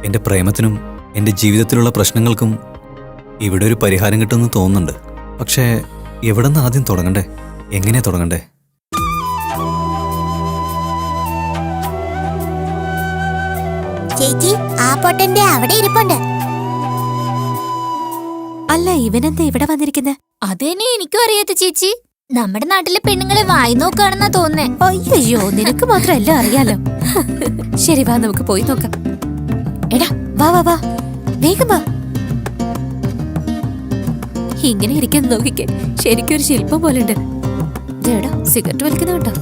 എൻ്റെ പ്രേമത്തിനും എൻ്റെ ജീവിതത്തിലുള്ള പ്രശ്നങ്ങൾക്കും ഇവിടെ ഒരു പരിഹാരം കിട്ടുമെന്ന് തോന്നുന്നുണ്ട്. പക്ഷേ എവിടെ നിന്ന് ആദ്യം തുടങ്ങണ്ടേ? എങ്ങനെയാ തുടങ്ങണ്ടേ? ചേച്ചി, ആ പൊട്ടന്റെ അവിടെ ഇരിപ്പുണ്ട്. അല്ല, ഇവനെന്താ ഇവിടെ വന്നിരിക്കുന്നത്? അതെന്നെ എനിക്കും അറിയാത്ത ചേച്ചി. നമ്മുടെ നാട്ടിലെ പെണ്ണുങ്ങളെ വായി നോക്കുകയാണെന്നാ തോന്നേ. അയ്യോ, നിനക്ക് മാത്രം എല്ലാം അറിയാലോ. ശരി, വാ, നമുക്ക് പോയി നോക്കാം. എടാ, വാ വാ വാ, വേഗം വാ. ഇങ്ങനെ ഇരിക്കാൻ നോക്കിക്കേ, ശരിക്കും ഒരു ശില്പം പോലെ ഉണ്ട്. എടാ, സിഗരറ്റ് വലിക്കുന്ന കേട്ടോ.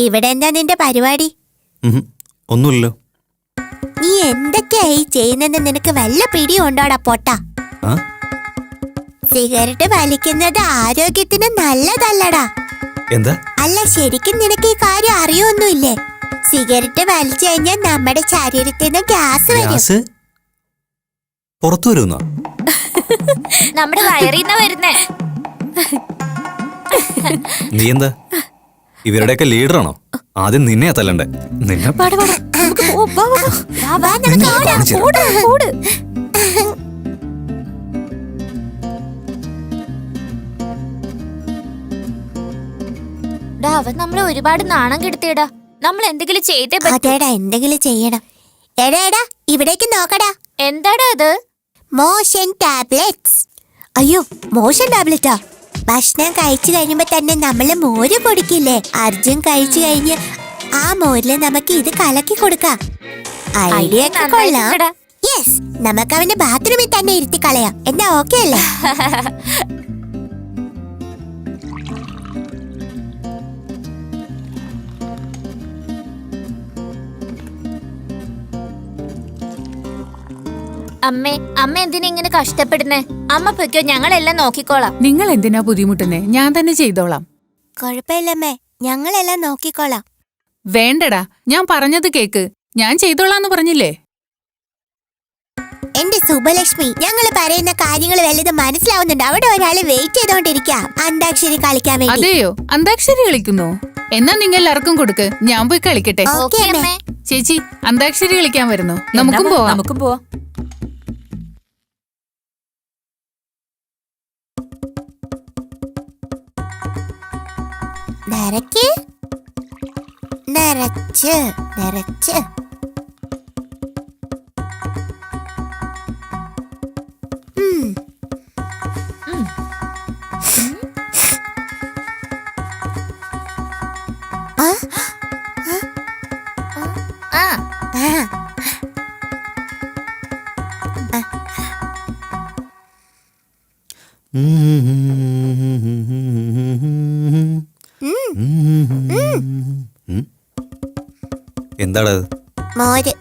ഇവിടെ എന്താ നിന്റെ പരിപാടി? ഒന്നുമില്ലല്ലോ. നീ എന്തൊക്കെയായി ചെയ്യുന്നെന്ന് നിനക്ക് വല്ല പിടിയുണ്ടോടാ പൊട്ട? സിഗരറ്റ് വലിക്കുന്നത് ആരോഗ്യത്തിന് നല്ലതല്ലടാ. എന്താ? അല്ല ശരിക്കും നിനക്ക് ഈ കാര്യം അറിയൊന്നുമില്ലേ? സിഗരറ്റ് വലിച്ചു കഴിഞ്ഞാൽ നമ്മുടെ ശരീരത്തിൽ നിന്ന് ഗ്യാസ് വരും. ഗ്യാസ് പുറത്തു വരുന്നോ? നമ്മുടെ വയറിന്ന് വരുന്നേ. നീ എന്താ ഇവരുടെയൊക്കെ ലീഡറാണോ? ആദ്യം നിന്നെ തല്ലണ്ടേ? നിന്നെ വാടാ, വാടാ, നമുക്ക് പോവാം, വാ, വാ, വാ. വാ, വാ, നമുക്ക് നിന്നെ ഓടാം. കാണിച്ചു തരാം. ഓട്, ഓട്. ഡാ, അവൻ നമ്മളെ ഒരുപാട് നാണം കെടുത്തിയടാ. നമ്മൾ എന്തെങ്കിലും ചെയ്തേ പറ്റൂ. അതേടാ, എന്തെങ്കിലും ചെയ്യണം. എടാ എടാ, ഇവിടേക്ക് നോക്കടാ. എന്താടാ അത്? Motion tablets. അയ്യോ, മോശം ടാബ്ലറ്റാ. ഭക്ഷണം കഴിച്ചു കഴിയുമ്പോ തന്നെ നമ്മള് മോര് പൊടിക്കില്ലേ? അർജുൻ കഴിച്ചു കഴിഞ്ഞ് ആ മോരില് നമുക്ക് ഇത് കലക്കി കൊടുക്കാം. ഐഡിയ ഒക്കെ കൊള്ളാം. നന്നായിട്ടുണ്ടെടാ. യെസ്, നമുക്ക് അവന്റെ ബാത്റൂമിൽ തന്നെ ഇരുത്തി കളയാം. എന്താ ഓക്കെ അല്ലേ? അമ്മ എന്തിനാ ഇങ്ങനെ കഷ്ടപ്പെടുന്നേ? അമ്മ പൊയ്ക്കോ, ഞങ്ങളെല്ലാം നോക്കിക്കോളാം. നിങ്ങൾ എന്തിനാ ബുദ്ധിമുട്ടുന്നേ? ഞാൻ തന്നെ ചെയ്തോളാം. കുഴപ്പമില്ലമ്മേ, ഞങ്ങളെല്ലാം നോക്കിക്കോളാം. വേണ്ടടാ, ഞാൻ പറഞ്ഞത് കേക്ക്. ഞാൻ ചെയ്തോളാന്ന് പറഞ്ഞില്ലേ? എന്റെ സുബലക്ഷ്മി, ഞങ്ങൾ പറയുന്ന കാര്യങ്ങൾ വല്ലതും മനസ്സിലാവുന്നുണ്ട്? അവിടെ ഒരാള് വെയിറ്റ് ചെയ്തോണ്ടിരിക്കാം അന്താക്ഷരി കളിക്കാൻ വേണ്ടി. അതെയോ? അന്താക്ഷരി കളിക്കുന്നു? എന്നാ നിങ്ങൾ എല്ലാവർക്കും കൊടുക്ക്, ഞാൻ പോയി കളിക്കട്ടെ. ഓക്കേ അമ്മേ. ചേച്ചി, അന്താക്ഷരി കളിക്കാൻ വരുന്നു. നമുക്കും പോവാം. നമുക്കും പോവാം. നിറയ്ക്ക്, നിറച്ച്, നിറച്ച്. ആ? ആ, ആ. എന്താടാ അത്? മോര്.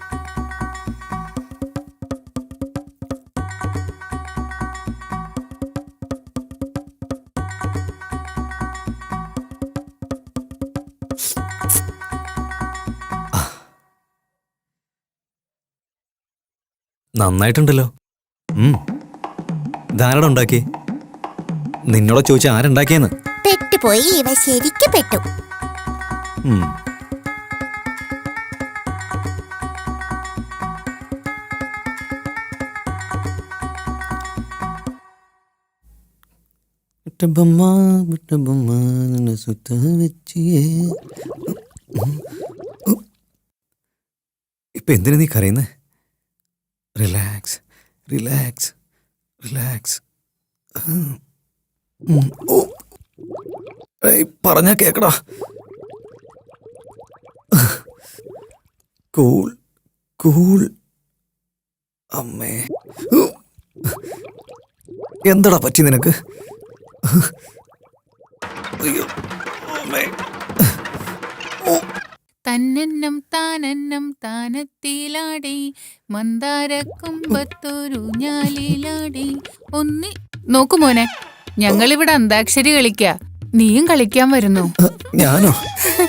നന്നായിട്ടുണ്ടല്ലോ. ഇതാരടാ ഉണ്ടാക്കി? നിന്നോട് ചോദിച്ച ആരുണ്ടാക്കിയെന്ന്? പെട്ടുപോയി, ഇവ ശരിക്കും പെട്ടു. ഉം. ഇപ്പൊ എന്തിനാ നീ കരയുന്നേ? Relax, relax, relax. പറഞ്ഞാ കേക്കടാ. Cool, cool. അമ്മേ, എന്താടാ പറ്റി നിനക്ക്? അയ്യോ, അമ്മേ. തന്നെന്നം താനെന്നം താനത്തിലാടി മന്ദാരക്കുമ്പത്തൊരു ഞാലിലാടി ഒന്നി. നോക്കു മോനെ, ഞങ്ങളിവിടെ അന്താക്ഷരി കളിക്ക. നീയും കളിക്കാൻ വരുന്നു. ഞാനോ?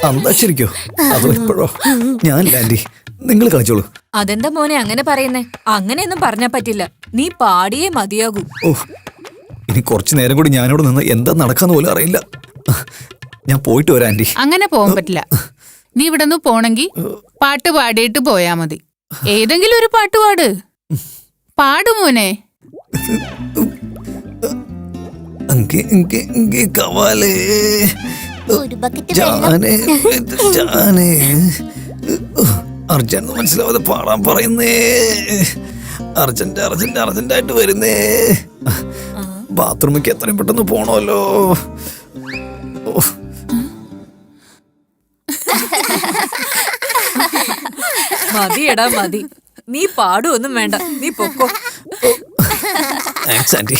അന്താക്ഷരിക്കോ? അതോ ഇപ്പോഴോ? ഞാനില്ല ആന്റി, നിങ്ങൾ കളിച്ചോളൂ. അതെന്താ മോനെ അങ്ങനെ പറയുന്നേ? അങ്ങനെയൊന്നും പറഞ്ഞാ പറ്റില്ല. നീ പാടിയേ മതിയാകൂ. ഓ, ഇനി കുറച്ചു നേരം കൂടി ഞാനിവിടെ നിന്ന് എന്താ നടക്കാന്ന് പോലും അറിയില്ല. ഞാൻ പോയിട്ട് വരാം ആന്റി. അങ്ങനെ പോകാൻ പറ്റില്ല. നീ ഇവിടെ നിന്ന് പോണെങ്കി പാട്ട് പാടിയിട്ട് പോയാ മതി. ഏതെങ്കിലും ഒരു പാട്ട് പാട്. പാടു മോനെ. ഒരു ബക്കറ്റ് വെള്ളം. അർജന്റ് മനസ്സിലാവാതെ പാടാൻ പറയുന്നേ. അർജന്റ് അർജന്റ് അർജന്റായിട്ട് വരുന്നേ. ബാത്റൂമിക്ക് എത്രയും പെട്ടെന്ന് പോണല്ലോ. മതിയടാ മതി. നീ പാടുവൊന്നും വേണ്ട, നീ പൊക്കോ. Thanks aunty.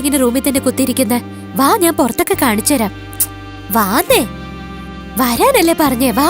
ഇങ്ങനെ റൂമിൽ തന്നെ കുത്തിയിരിക്കുന്നെ? വാ, ഞാൻ പുറത്തൊക്കെ കാണിച്ചുതരാം. വാന്നേ, വരാനല്ലേ പറഞ്ഞേ, വാ.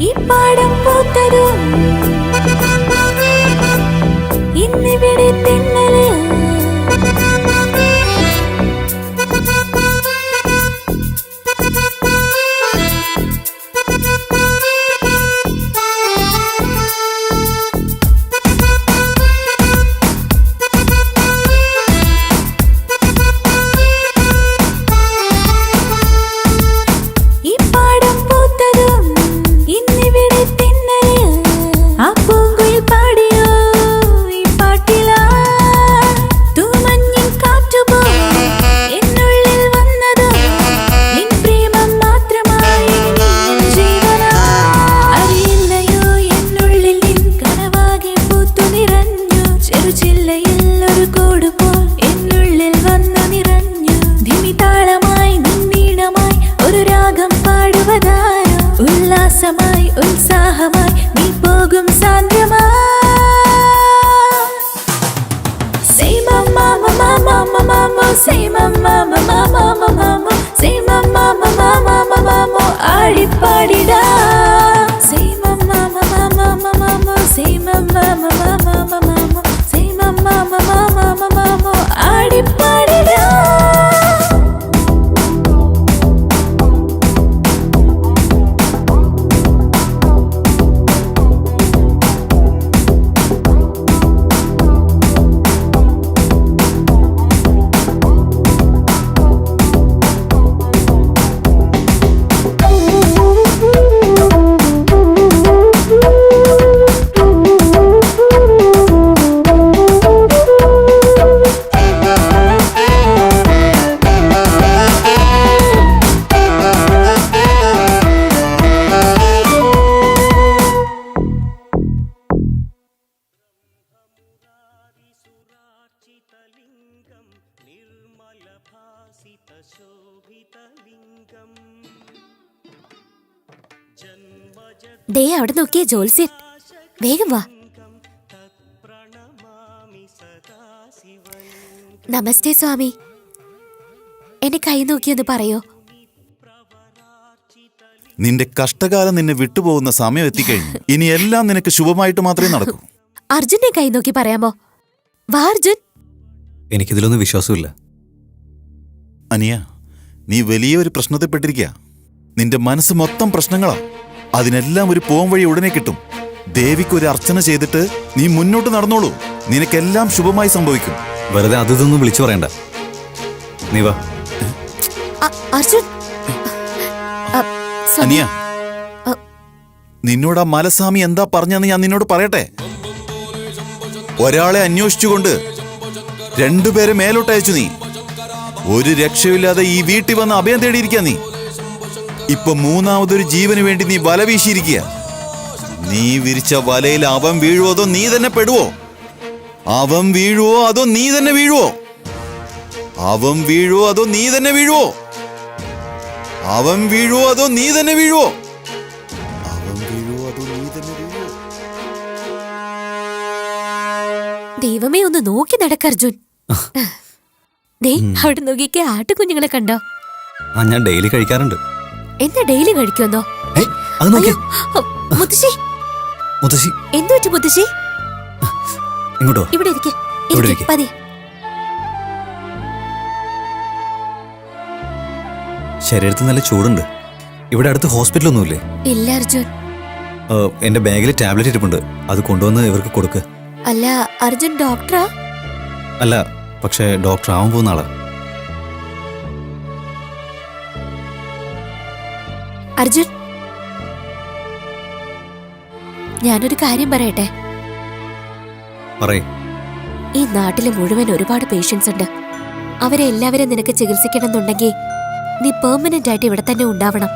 ഈ പാടം പൂത്തതും ഇന്നിവിടെ തെന്നല് ഉത്സാഹമായി നീ പോകും സാന്ദ്രമായി. Say mama mama mama mama, say mama mama mama mama, say mama mama mama mama, ആടിപ്പാടിടാ. Say mama mama mama mama, say mama mama mama mama, say mama mama mama mama, ആടിപ്പാടിടാ. ദേ അവിടെ നോക്കിയേ ജോത്സ്യൻ, വേഗം വാ. നമസ്തേ സ്വാമി, എന്നെ കൈ നോക്കിയൊന്ന് പറയോ? നിന്റെ കഷ്ടകാലം നിന്നെ വിട്ടുപോകുന്ന സമയം എത്തിക്കഴിഞ്ഞു. ഇനി എല്ലാം നിനക്ക് ശുഭമായിട്ട് മാത്രമേ നടക്കൂ. അർജുനെ കൈ നോക്കി പറയാമോ? വാ അർജുൻ. എനിക്കിതിലൊന്നും വിശ്വാസമില്ല. അനിയ, നീ വലിയൊരു പ്രശ്നത്തിൽപ്പെട്ടിരിക്കുക. നിന്റെ മനസ്സ് മൊത്തം പ്രശ്നങ്ങളാ. അതിനെല്ലാം ഒരു പോം വഴി ഉടനെ കിട്ടും. ദേവിക്കൊരു അർച്ചന ചെയ്തിട്ട് നീ മുന്നോട്ട് നടന്നോളൂ. നിനക്കെല്ലാം ശുഭമായി സംഭവിക്കും. വെറുതെ അതൊന്നും വിളിച്ചു പറയണ്ട. നീ വാ. അർജുൻ. അനിയ, നിന്നോട് ആ മലസ്വാമി എന്താ പറഞ്ഞെന്ന് ഞാൻ നിന്നോട് പറയട്ടെ. ഒരാളെ അന്വേഷിച്ചുകൊണ്ട് രണ്ടുപേരെ മേലോട്ടയച്ചു. നീ ഒരു രക്ഷയില്ലാതെ ഈ വീട്ടിൽ വന്ന് അഭയം തേടിയിരിക്കുക. നീ ഇപ്പൊ മൂന്നാമതൊരു ജീവന് വേണ്ടി നീ വല വീശിയിരിക്കുക. നീ വിരിച്ച വലയിൽ അവൻ വീഴുവോ അതോ നീ തന്നെ പെടുവോ? അവൻ വീഴുവോ അതോ നീ തന്നെ വീഴുവോ? അവൻ വീഴുവോ അതോ നീ തന്നെ വീഴുവോ? അവൻ വീഴുവോ അതോ നീ തന്നെ വീഴുവോ? അവൻ വീഴുവോ അതോ നീ തന്നെ വീഴുവോ? ദൈവമേ, ഒന്ന് നോക്കി നടക്ക അർജുൻ. ദേ അവിടെ നോക്കിക്കേ, ആട്ടുകുഞ്ഞുങ്ങളെ കണ്ടോ? ഞാൻ ഡെയിലി കഴിക്കാറുണ്ട്. എന്താ ഡെയിലി കഴിക്കുമെന്നോ? മുത്തശ്ശി, മുത്തശ്ശി എന്തു പറ്റി മുത്തശ്ശി? ഇങ്ങോട്ടോ? ഇവിടെ ഇരിക്കെ പതി. ശരീരത്തിൽ നല്ല ചൂടുണ്ട്. ഇവിടെ അടുത്ത് ഹോസ്പിറ്റലൊന്നുമില്ലേ? ഇല്ല അർജുൻ. എന്റെ ബാഗിൽ ടാബ്ലറ്റ് ഇരിപ്പുണ്ട്, അത് കൊണ്ടുവന്ന് ഇവർക്ക് കൊടുക്ക്. അല്ല അർജുൻ ഡോക്ടറാ? അല്ല, പക്ഷേ ഡോക്ടർ ആവാൻ പോകുന്ന ആളാ. അർജുൻ, ഞാനൊരു കാര്യം പറയട്ടെ. പറയ്. ഈ നാട്ടില് മുഴുവൻ ഒരുപാട് പേഷ്യൻസ് ഉണ്ട്. അവരെ എല്ലാവരും നിനക്ക് ചികിത്സിക്കണമെന്നുണ്ടെങ്കിൽ നീ പെർമനന്റ് ആയിട്ട് ഇവിടെ തന്നെ ഉണ്ടാവണം.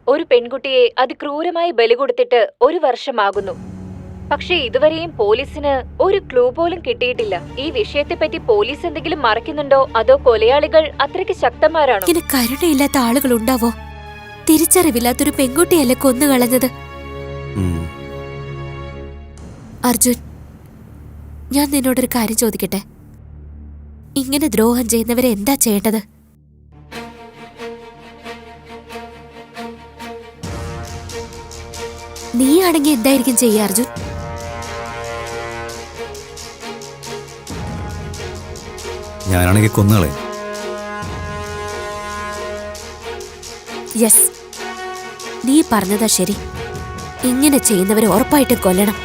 ഒരു പെൺകുട്ടിയെ അതിക്രൂരമായി ബലി കൊടുത്തിട്ട് 1 വർഷമാകുന്നു. പക്ഷേ ഇതുവരെയും പോലീസിന് ഒരു ക്ലൂ പോലും കിട്ടിയിട്ടില്ല. ഈ വിഷയത്തെപ്പറ്റി പോലീസ് എന്തെങ്കിലും മറയ്ക്കുന്നുണ്ടോ, അതോ കൊലയാളികൾ അത്രയ്ക്ക് ശക്തന്മാരാണോ? ഇങ്ങനെ കരുണയില്ലാത്ത ആളുകൾ ഉണ്ടാവോ? തിരിച്ചറിവില്ലാത്തൊരു പെൺകുട്ടിയല്ലേ കൊന്നുകളഞ്ഞത്. അർജുൻ, ഞാൻ നിന്നോടൊരു കാര്യം ചോദിക്കട്ടെ. ഇങ്ങനെ ദ്രോഹം ചെയ്യുന്നവരെ എന്താ ചെയ്യേണ്ടത്? നീയാണെങ്കിൽ എന്തായിരിക്കും ചെയ്യുക അർജുൻ? ഞാനാണെങ്കിൽ കൊന്നുകളെ. യെസ്, നീ പറഞ്ഞതാ ശരി. ഇങ്ങനെ ചെയ്യുന്നവരെ ഉറപ്പായിട്ടും കൊല്ലണം.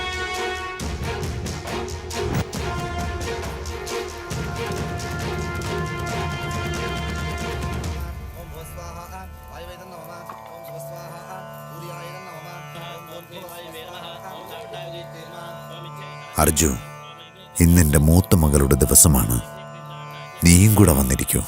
അർജു, ഇന്നെന്റെ മൂത്ത മകളുടെ ദിവസമാണ്. നീയും കൂടെ വന്നിരിക്കൂ.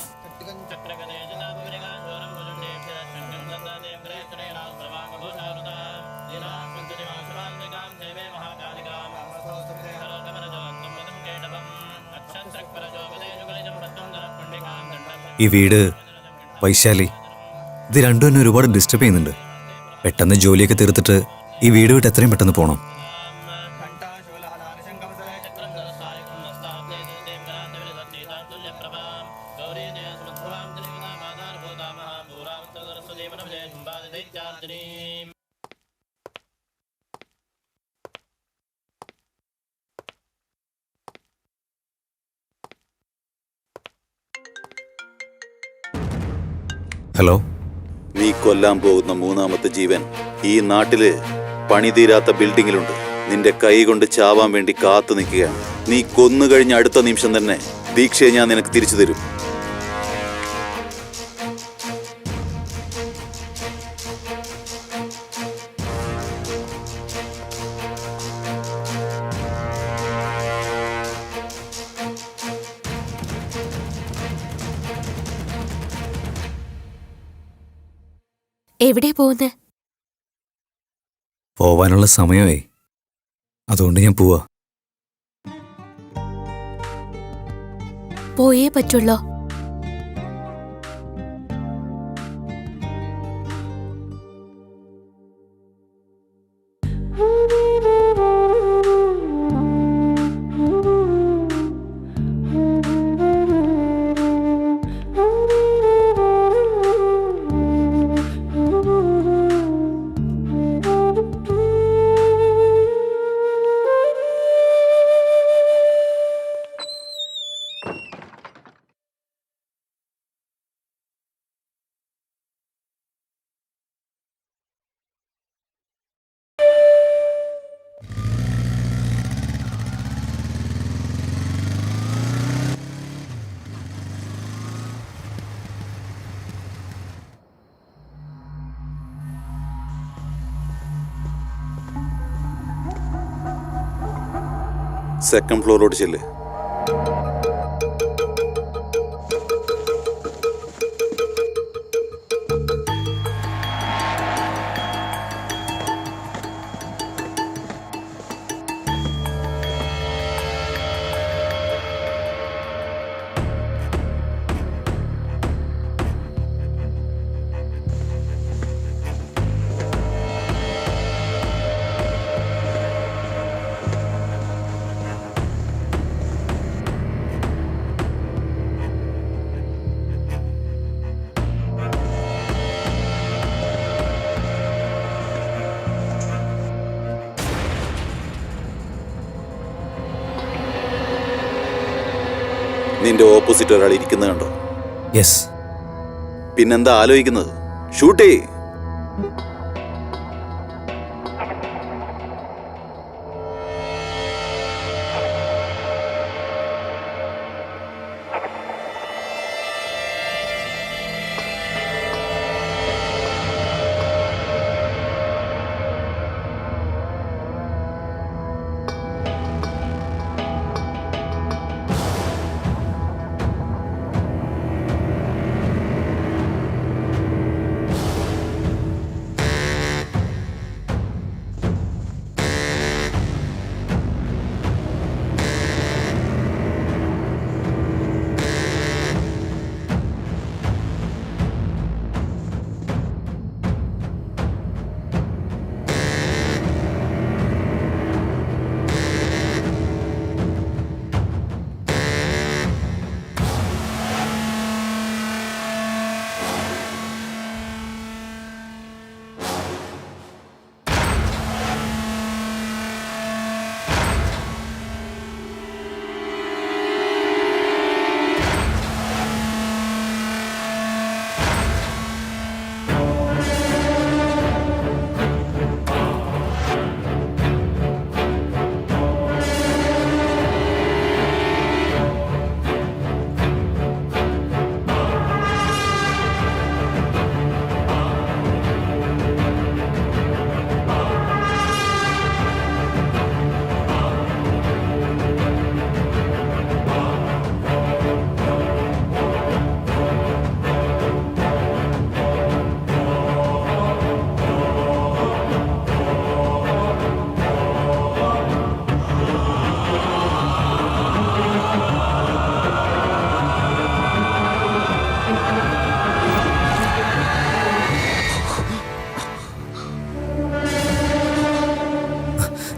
ഈ വീട്, വൈശാലി, ഇത് രണ്ടും എന്നെ ഒരുപാട് ഡിസ്റ്റർബ് ചെയ്യുന്നുണ്ട്. പെട്ടെന്ന് ജോലിയൊക്കെ തീർത്തിട്ട് ഈ വീട് വിട്ട് എത്രയും പെട്ടെന്ന് പോകണം. ഹലോ. നീ കൊല്ലാൻ പോകുന്ന 3ാമത്തെ ജീവൻ ഈ നാട്ടില് പണിതീരാത്ത ബിൽഡിങ്ങിലുണ്ട്. നിന്റെ കൈ കൊണ്ട് ചാവാൻ വേണ്ടി കാത്തു നിൽക്കുകയാണ്. നീ കൊന്നു കഴിഞ്ഞ അടുത്ത നിമിഷം തന്നെ ദീക്ഷയെ ഞാൻ നിനക്ക് തിരിച്ചു തരും. എവിടെ പോകുന്നത്? പോവാനുള്ള സമയമായി, അതുകൊണ്ട് ഞാൻ പോവാ. പോയേ പറ്റുള്ളോ? സെക്കൻഡ് ഫ്ലോറിലോട്ട് ചെല്ല്. നിന്റെ ഓപ്പോസിറ്റ് ഒരാൾ ഇരിക്കുന്നത് കണ്ടോ? യെസ്. പിന്നെന്താ ആലോചിക്കുന്നത്? ഷൂട്ട് ചെയ്യ്.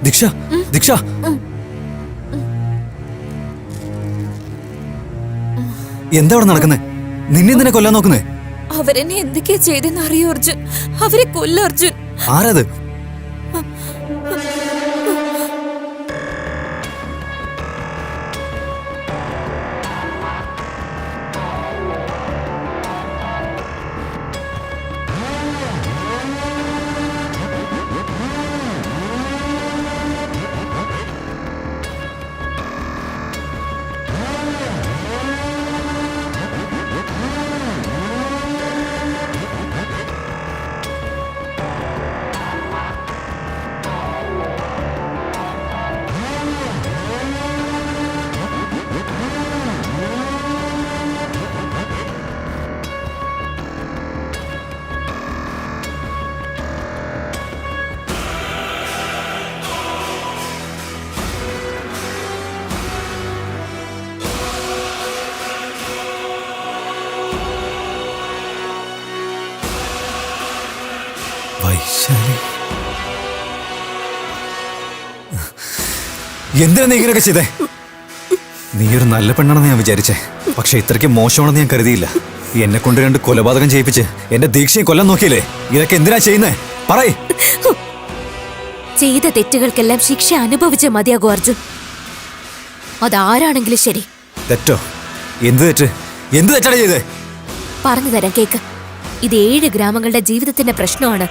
ദീക്ഷ ദീക്ഷ എന്താ അവിടെ നടക്കുന്നേ? നിന്നെ എന്തിനാ കൊല്ലാൻ നോക്കുന്നേ? അവരെന്നെ എന്തൊക്കെയാ ചെയ്തെന്ന് അറിയോ അർജുൻ? അവരെ കൊല്ല അർജുൻ. ആരത്? വൈശാലി, എന്തിനാ നീ ഇങ്ങനെയൊക്കെ ചെയ്തേ? നീ ഒരു നല്ല പെണ്ണാണെന്ന് ഞാൻ വിചാരിച്ചേ, പക്ഷെ ഇത്രയ്ക്ക് മോശമാണെന്ന് ഞാൻ കരുതിയില്ല. എന്നെ കൊണ്ട് 2 കൊലപാതകം ചെയ്യിപ്പിച്ച് എന്റെ ദീക്ഷയെ കൊല്ലാൻ നോക്കിയില്ലേ? ഇതൊക്കെ എന്തിനാ ചെയ്യുന്നേ? പറയ്. ചെയ്ത തെറ്റുകൾക്കെല്ലാം ശിക്ഷ അനുഭവിച്ചേ മതിയാകൂ അർജുൻ. അതാരാണെങ്കിലും ശരി. തെറ്റോ? എന്ത് തെറ്റ്? എന്ത് തെറ്റാണ് ചെയ്തേ? പറഞ്ഞു തരാം, കേക്ക്. ഇത് 7 ഗ്രാമങ്ങളുടെ ജീവിതത്തിന്റെ പ്രശ്നമാണ്.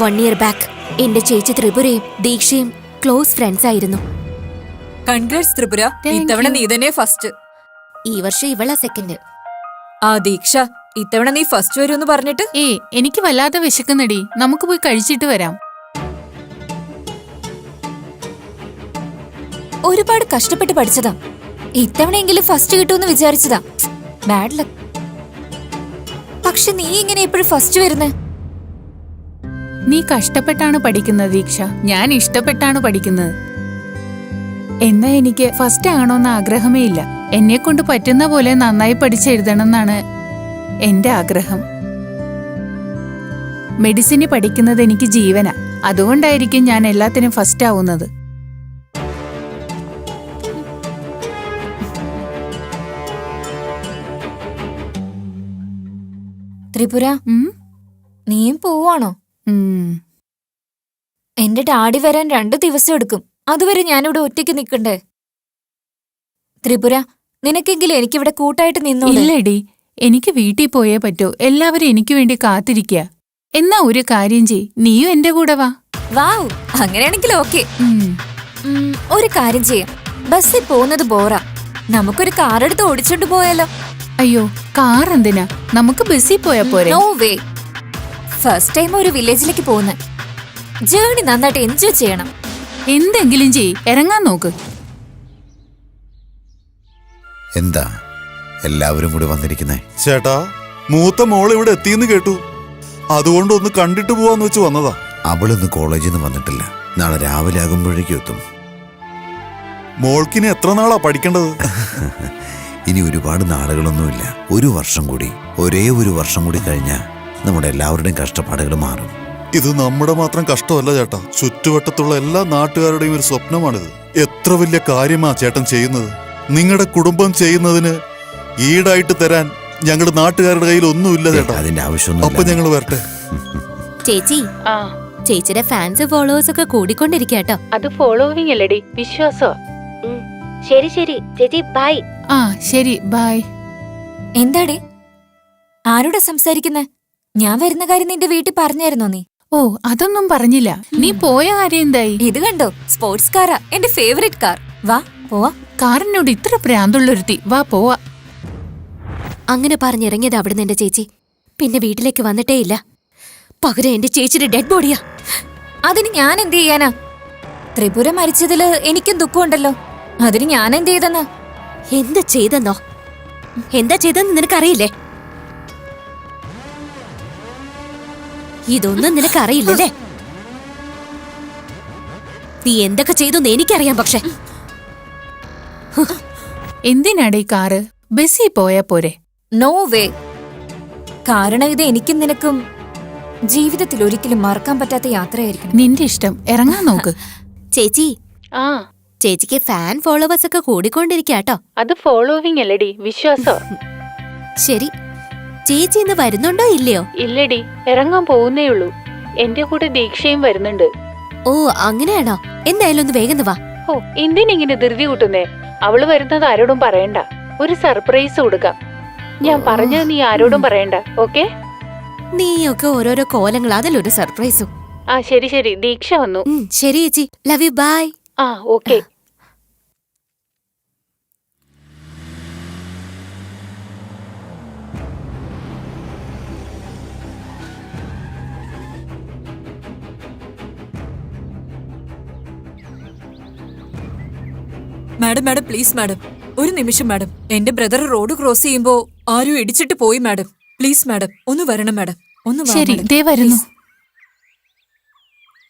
1 ഇയർ ബാക്ക് എന്റെ ചേച്ചി ത്രിപുരയും ദീക്ഷയും ക്ലോസ് ഫ്രണ്ട്സ് ആയിരുന്നു. കൺഗ്രാറ്റ്സ് ത്രിപുര, ഇത്തവണ നീ തന്നെ ഫസ്റ്റ്. ഈ വർഷം ഇവളാ സെക്കൻഡ്. ആ ദീക്ഷ, ഇത്തവണ നീ ഫസ്റ്റ് വരുമെന്ന് പറഞ്ഞിട്ട്. എനിക്ക് വല്ലാതെ വിശക്കുന്നടി, നമുക്ക് പോയി കഴിച്ചിട്ട് വരാം. ഒരുപാട് കഷ്ടപ്പെട്ട് പഠിച്ചതാ. ഇത്തവണയെങ്കിലും ഫസ്റ്റ് കിട്ടുമെന്ന് വിചാരിച്ചതാ. Bad luck. പക്ഷെ നീ ഇങ്ങനെ എപ്പോഴും ഫസ്റ്റ് വരുന്നേ? നീ കഷ്ടപ്പെട്ടാണ് പഠിക്കുന്നത് ദീക്ഷ, ഞാൻ ഇഷ്ടപ്പെട്ടാണ് പഠിക്കുന്നത്. എന്നാ എനിക്ക് ഫസ്റ്റ് ആകണമെന്ന് ആഗ്രഹമേ ഇല്ല. എന്നെ കൊണ്ട് പറ്റുന്ന പോലെ നന്നായി പഠിച്ചെഴുതണം എന്നാണ് എന്റെ ആഗ്രഹം. മെഡിസിന് പഠിക്കുന്നത് എനിക്ക് ജീവനാ, അതുകൊണ്ടായിരിക്കും ഞാൻ എല്ലാത്തിനും ഫസ്റ്റ് ആവുന്നത്. ത്രിപുര, നീയും പോവാണോ? എന്റെ ഡാഡി വരാൻ 2 ദിവസം എടുക്കും. അതുവരെ ഞാനിവിടെ ഒറ്റയ്ക്ക് നിൽക്കണ്ടേ? ത്രിപുര, നിനക്കെങ്കിലും എനിക്കിവിടെ കൂട്ടായിട്ട് നിന്നോ? ഇല്ലടി, എനിക്ക് വീട്ടിൽ പോയേ പറ്റൂ. എല്ലാവരും എനിക്ക് വേണ്ടി കാത്തിരിക്കുക. എന്നാ ഒരു കാര്യം ചെയ്, നീയും എന്റെ കൂടെ വാ. വാവ്, അങ്ങനെയാണെങ്കിൽ ഓക്കെ. ഒരു കാര്യം ചെയ്യാം, ബസ്സിൽ പോകുന്നത് ബോറാ. നമുക്കൊരു കാർ എടുത്ത് ഓടിച്ചോണ്ട് പോയാലോ? അയ്യോ, കാർ എന്തിനാ? നമുക്ക് ബസ്സിൽ പോയാ പോരെ? നോ വേ. ഫസ്റ്റ് ടൈം ഒരു വില്ലേജിലേക്ക് പോകുന്ന ജേർണി നന്നായിട്ട് എൻജോയ് ചെയ്യണം. എന്തെങ്കിലും ചെയ്, ഇറങ്ങാൻ നോക്ക്. എന്താ എല്ലാവരും കൂടി വന്നിരിക്കുന്നേ? ചേട്ടാ, മൂത്ത മോൾ ഇവിടെ എത്തിയെന്ന് കേട്ടു. അതുകൊണ്ട് ഒന്ന് കണ്ടിട്ട് പോവാന്ന് വെച്ച് വന്നതാ. അവളൊന്ന് കോളേജിൽ നിന്ന് വന്നിട്ടില്ല. നാളെ രാവിലെ ആകുമ്പോഴേക്കും എത്തും. മോൾക്കിനി എത്ര നാളാ പഠിക്കേണ്ടത്? ഇനി ഒരുപാട് നാളുകളൊന്നുമില്ല. 1 വർഷം കൂടി, ഒരേ 1 വർഷം കൂടി കഴിഞ്ഞാൽ നമ്മുടെ എല്ലാവരുടെയും കഷ്ടപ്പാടുകൾ മാറും. ഇത് നമ്മുടെ മാത്രം കഷ്ടമല്ല ചേട്ടാ, ചുറ്റുവട്ടത്തുള്ള എല്ലാ നാട്ടുകാരുടെയും ഒരു സ്വപ്നമാണിത്. എത്ര വലിയ കാര്യമാ ചേട്ടൻ ചെയ്യുന്നത്. നിങ്ങളുടെ കുടുംബം ചെയ്യുന്നതിന് ഈടായിട്ട് തരാൻ ഞങ്ങളുടെ നാട്ടുകാരുടെ കയ്യിൽ ഒന്നുമില്ല ചേട്ടാ. അതിന്റെ ആവശ്യമൊന്നും. അപ്പൊ ഞങ്ങൾ വരട്ടെ. ചേച്ചി, ചേച്ചിയുടെ ഫാൻസ് ഫോളോവേഴ്സ് ഒക്കെ കൂടിക്കൊണ്ടിരിക്കട്ടോ. അത് ഫോളോവിംഗ് അല്ലടി, വിശ്വാസോ. ശരി ശരി ചേച്ചി, ബൈ. ആ ശരി, ബൈ. എന്താടി ആരോടാ സംസാരിക്കുന്നെ? ഞാൻ വരുന്ന കാര്യം നിന്റെ വീട്ടിൽ പറഞ്ഞായിരുന്നോ നീ? ഓ, അതൊന്നും പറഞ്ഞില്ല. നീ പോയ കാര്യം എന്തായി? ഇത് കണ്ടോ, സ്പോർട്സ് കാറാ, എന്റെ ഫേവറേറ്റ് കാർ. വാ പോവാ. കാറിനോട് ഇത്ര പ്രാന്തുള്ളൊരുത്തി, വാ പോവാ. അങ്ങനെ പറഞ്ഞിറങ്ങിയത് അവിടുന്ന് എന്റെ ചേച്ചി. പിന്നെ വീട്ടിലേക്ക് വന്നിട്ടേ ഇല്ല. പകരം എന്റെ ചേച്ചിയുടെ ഡെഡ് ബോഡിയാ. അതിന് ഞാൻ എന്ത് ചെയ്യാനാ? ത്രിപുര മരിച്ചതില് എനിക്കും ദുഃഖമുണ്ടല്ലോ. അതിന് ഞാൻ എന്ത് ചെയ്തെന്നാ? എന്താ ചെയ്തെന്നോ? എന്താ ചെയ്തെന്ന് നിനക്കറിയില്ലേ? ഇതൊന്നും നിനക്കറിയില്ലല്ലേ? നീ എന്തൊക്കെ ചെയ്തെന്ന് എനിക്കറിയാം. പക്ഷെ എന്തിനാടേ കാറ്? ബസ്സിൽ പോയാ പോരെ? No way. കാരണം ഇത് എനിക്കും നിനക്കും ജീവിതത്തിൽ ഒരിക്കലും മറക്കാൻ പറ്റാത്ത യാത്രയായിരിക്കും. നിന്റെ ഇഷ്ടം, ഇറങ്ങാൻ നോക്ക്. ചേച്ചി, ആ ചേച്ചിക്ക് ഫാൻ ഫോളോവേഴ്സ് ഒക്കെ കൂടിക്കൊണ്ടിരിക്കാട്ടോ. അത് ഫോളോവിങ് അല്ലടി, വിശ്വാസം. ശരി, ചേച്ചി ഇന്ന് വരുന്നുണ്ടോ ഇല്ലയോ? ഇല്ലടി, ഇറങ്ങാൻ പോകുന്നേ ഉള്ളൂ. എന്റെ കൂടെ ദീക്ഷയും വരുന്നുണ്ട്. ഓ അങ്ങനെയാണോ? എന്തായാലും ഒന്ന് വേഗം വാ. ഓ എന്തിനിങ്ങനെ ധൃതി കൂട്ടുന്നേ? അവള് വരുന്നത് ആരോടും പറയണ്ട. ഒരു സർപ്രൈസ് കൊടുക്കാം. ഞാൻ പറഞ്ഞത് നീ ആരോടും പറയണ്ട, ഓക്കെ? നീയൊക്കെ ഓരോരോ കോലങ്ങൾ, അതിലൊരു സർപ്രൈസും. ആ ശരി ശരി, ദീക്ഷ വന്നു. ശരി ചേച്ചി, ലവ് യു, ബൈ. ആ okay. Madam madam please madam, ഒരു നിമിഷം മാഡം. എന്റെ ബ്രദർ റോഡ് ക്രോസ് ചെയ്യുമ്പോ ആരും ഇടിച്ചിട്ട് പോയി മാഡം. പ്ലീസ് മാഡം, ഒന്ന് വരണം മാഡം, ഒന്ന് വാ ശരി, മാഡം, ദേ വരുന്നു. please.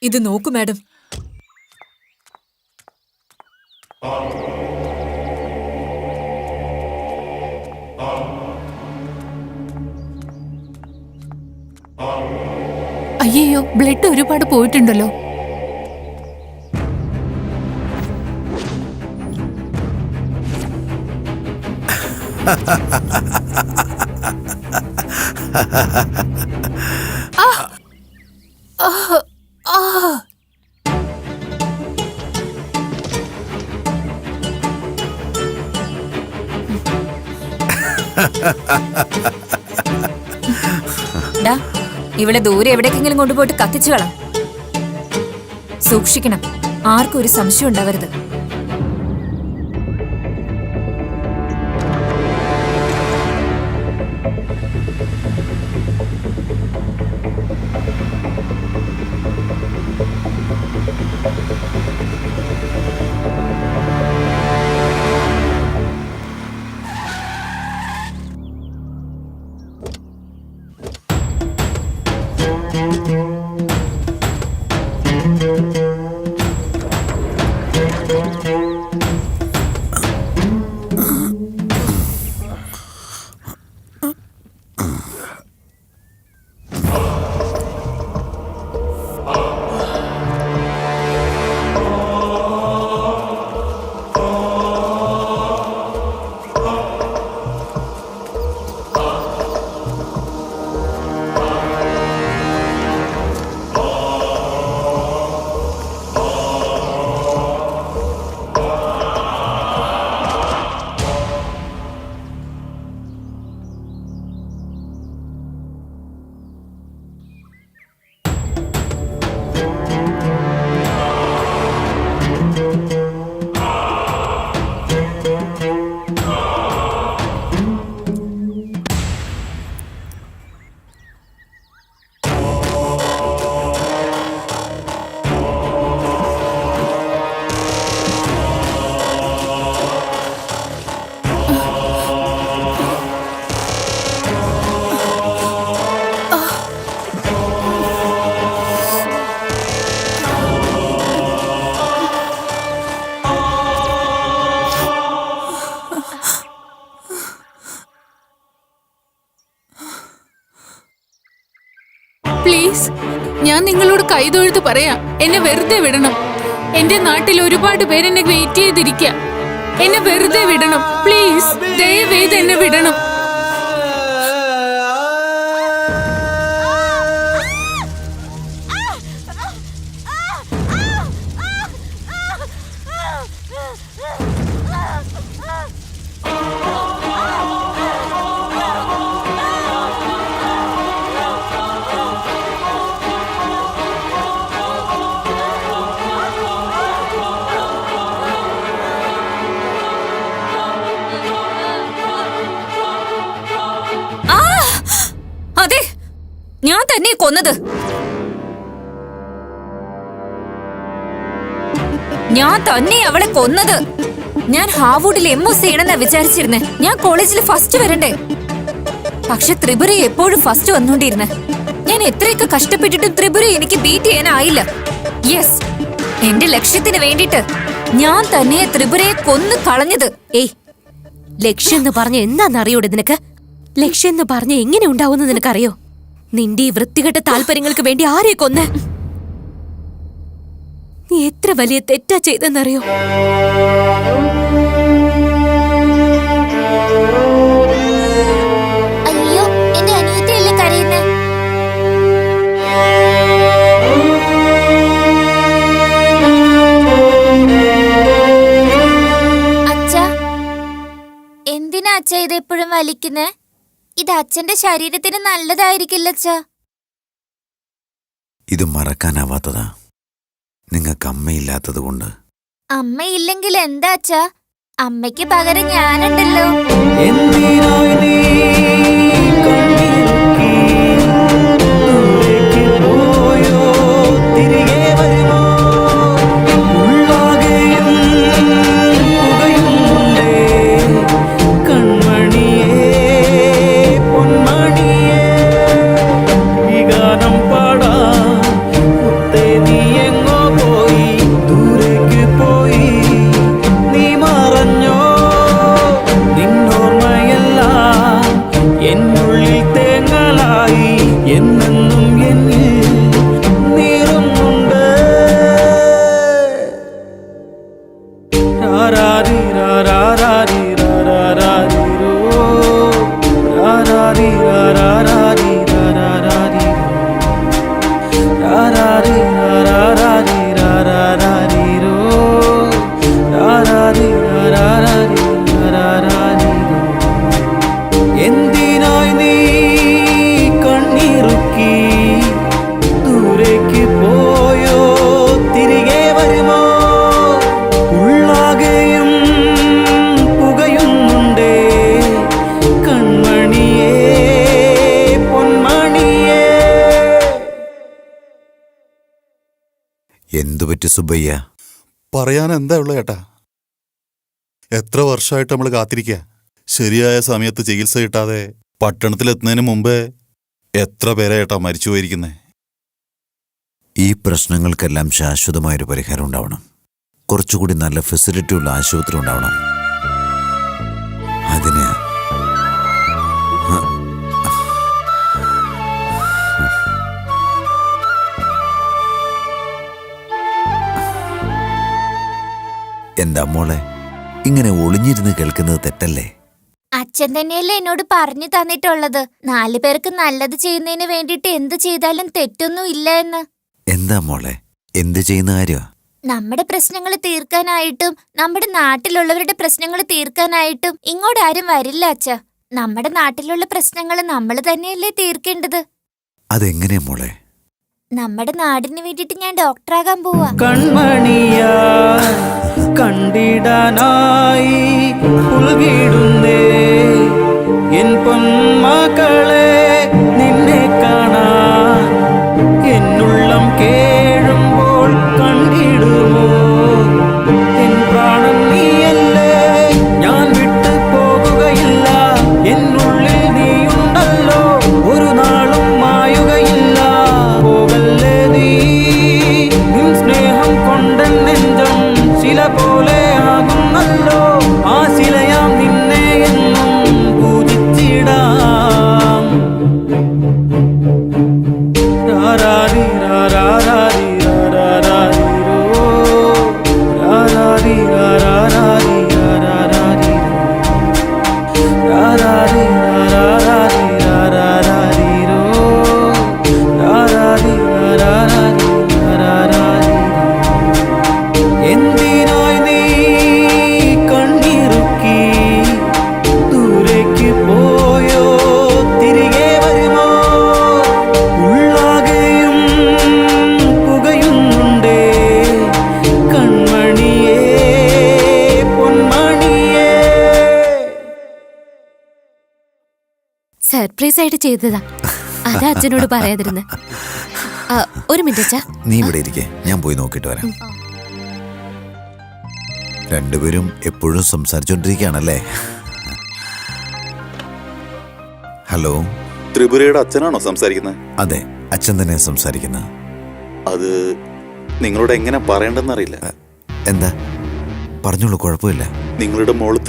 ഇത് നോക്കൂ മാഡം. അയ്യോ, ബ്ലഡ് ഒരുപാട് പോയിട്ടുണ്ടല്ലോ. ഇവളെ ദൂരെ എവിടേക്കെങ്കിലും കൊണ്ടുപോയിട്ട് കത്തിച്ചു കളാം. സൂക്ഷിക്കണം, ആർക്കും ഒരു സംശയം ഉണ്ടാവരുത്. പ്ലീസ്, ഞാൻ നിങ്ങളോട് കൈതൊഴുത്ത് പറയാം, എന്നെ വെറുതെ വിടണം. എന്റെ നാട്ടിൽ ഒരുപാട് പേരെന്നെ വെയിറ്റ് ചെയ്തിരിക്കുക. എന്നെ വെറുതെ വിടണം പ്ലീസ്, ദയവേത് എന്നെ വിടണം. അതെ, ഞാൻ തന്നെ കൊന്നത്. ഞാൻ തന്നെ അവളെ കൊന്നത്. ഞാൻ ഹാർവുഡിൽ MOS ചെയ്യണമെന്നാ വിചാരിച്ചിരുന്നേ. ഞാൻ കോളേജിൽ ഫസ്റ്റ് വരണ്ടേ. പക്ഷെ ത്രിപുര എപ്പോഴും ഫസ്റ്റ് വന്നോണ്ടിരുന്നേ. ഞാൻ എത്രയൊക്കെ കഷ്ടപ്പെട്ടിട്ടും ത്രിപുര എനിക്ക് ബീറ്റ് ചെയ്യാനായില്ല. യെസ്, എന്റെ ലക്ഷ്യത്തിന് വേണ്ടിട്ട് ഞാൻ തന്നെ ത്രിപുരയെ കൊന്നു കളഞ്ഞത്. ഏയ്, ലക്ഷ്യം എന്ന് പറഞ്ഞ എന്താണെന്നറിയോടെ നിനക്ക്? ലക്ഷ്യം എന്ന് പറഞ്ഞ എങ്ങനെ ഉണ്ടാവുമെന്ന് നിനക്കറിയോ? നിന്റെ ഈ വൃത്തികെട്ട താല്പര്യങ്ങൾക്ക് വേണ്ടി ആരെ കൊന്ന്? നീ എത്ര വലിയ തെറ്റാ ചെയ്തെന്നറിയോ? അയ്യോ, എന്റെ അനിയത്തിയല്ലേ കരയുന്നേ? അച്ഛാ, എന്തിനാ അച്ഛാ ഇത് എപ്പോഴും വലിക്കുന്നേ? ഇത് അച്ഛന്റെ ശരീരത്തിന് നല്ലതായിരിക്കില്ല അച്ഛാ. ഇത് മറക്കാനാവാത്തതാ, നിങ്ങൾക്ക് അമ്മയില്ലാത്തത് കൊണ്ട്. അമ്മയില്ലെങ്കിൽ എന്താ അച്ഛാ? അമ്മയ്ക്ക് പകരം ഞാനുണ്ടല്ലോ. എന്തിനായി നീ കണ്ണിറുക്കി ദൂരേക്ക് പോയോ തിരികെ വരുമോ ഉള്ളാകെയും പുകയുന്നുണ്ടേ കൺമണിയേ പൊന്മണിയേ ഈ ഗാനം പാടാം മുത്തേ നീ എങ്ങോ പോയി ദൂരേക്ക് പോയി നീ മറഞ്ഞോ നിന്നോർമ്മയെല്ലാം എന്നുള്ളിൽ തേങ്ങലായി എന്നെന്നും എന്നിൽ നീറുന്നുണ്ട് രാരാരി രാരാരി രാരാരിരോ രാരാരി രാരാരി രാരാരി രാരാരി രാരാരി രാരാരിരോ രാരാരി രാരാരി രാരാരിരോ എന്തിനായി നീ കണ്ണിറുക്കി ദൂരേക്ക് പോയോ തിരികെ വരുമോ ഉള്ളാകെയും പുകയുന്നുണ്ടേ കൺമണിയേ പൊന്മണിയേ. എന്തുപറ്റി സുബയ്യ? പറയാൻ എന്താ ഉള്ള ചേട്ടാ? എത്ര വർഷമായിട്ട് നമ്മൾ കാത്തിരിക്കുക. ശരിയായ സമയത്ത് ചികിത്സ കിട്ടാതെ പട്ടണത്തിലെത്തുന്നതിന് മുമ്പേ എത്ര പേരാ ചേട്ടാ മരിച്ചു പോയിരിക്കുന്നേ. ഈ പ്രശ്നങ്ങൾക്കെല്ലാം ശാശ്വതമായൊരു പരിഹാരം ഉണ്ടാവണം. കുറച്ചുകൂടി നല്ല ഫെസിലിറ്റി ഉള്ള ആശുപത്രി ഉണ്ടാവണം. അതിന് എന്താ മോളെ ഇങ്ങനെ ഒളിഞ്ഞിരുന്ന് കേൾക്കുന്നത് തെറ്റല്ലേ? അച്ഛൻ തന്നെയല്ലേ എന്നോട് പറഞ്ഞു തന്നിട്ടുള്ളത് 4 പേർക്ക് നല്ലത് ചെയ്യുന്നതിന് വേണ്ടിയിട്ട് എന്ത് ചെയ്താലും തെറ്റൊന്നും ഇല്ല എന്ന്. എന്താ മോളെ എന്ത് ചെയ്യുന്ന കാര്യമാ? നമ്മുടെ പ്രശ്നങ്ങൾ തീർക്കാനായിട്ടും നമ്മുടെ നാട്ടിലുള്ളവരുടെ പ്രശ്നങ്ങൾ തീർക്കാനായിട്ടും ഇങ്ങോട്ട് ആരും വരില്ല അച്ഛ. നമ്മുടെ നാട്ടിലുള്ള പ്രശ്നങ്ങൾ നമ്മൾ തന്നെയല്ലേ തീർക്കേണ്ടത്. അതെങ്ങനെയാ മോളെ? നമ്മുടെ നാടിന് വേണ്ടിയിട്ട് ഞാൻ ഡോക്ടറാകാൻ പോവാ. കൺമണിയാ കണ്ടിടാനായി പുൽകിടുന്നേ എൻ പൊന്മക്കളെ നിന്നെ കാണാൻ എന്നുള്ളം കേഴുമ്പോൾ കണ്ടിടുമോ എൻ പ്രാണൻ നീയല്ലേ ഞാൻ വിട്ടു പോകുകയില്ല എന്നുള്ളിൽ നീയുണ്ടല്ലോ ഒരു നാളും മായുകയില്ല പോകല്ലേ നീ നിൻ സ്നേഹം കൊണ്ടൻ നെഞ്ചം ശില പോലെ ആകുന്നല്ലോ ആ ശിലയാം നിന്നെ എന്നും പൂജിച്ചിടാം രാരാരി രാരാരി രാരാരിരോ രാരാരി രാരാരി രാരാരി രാരാരി രാരാരി രാരാരിരോ രാരാരി രാരാരി രാരാരി എന്തിനായി നീ കണ്ണിറുക്കി ദൂരേക്ക് പോയോ തിരികെ വരുമോ ഉള്ളാകെയും പുകയുന്നുണ്ടേ കൺമണിയേ പൊന്മണിയേ. സർപ്രൈസ് ആയിട്ട് ചെയ്തതാ. അതാ അച്ഛനോട് പറയാതിരുന്നെ. ഒരു മിനിറ്റ് അച്ഛാ. നീ ഇവിടെ ഇരിക്കേ, ഞാൻ പോയി നോക്കിയിട്ട് വരാം. രണ്ടുപേരും എപ്പോഴും സംസാരിച്ചോണ്ടിരിക്കുകയാണല്ലേ? ഹലോ, ത്രിപുരയുടെ അച്ഛനാണോ സംസാരിക്കുന്നത്? അതെ, അച്ഛൻ തന്നെ സംസാരിക്കുന്നത്. അത് നിങ്ങളോട് എങ്ങനെ പറയണ്ടെന്നറിയില്ല. എന്താ പറഞ്ഞോളൂ, കുഴപ്പമില്ല. നിങ്ങളുടെ മോള്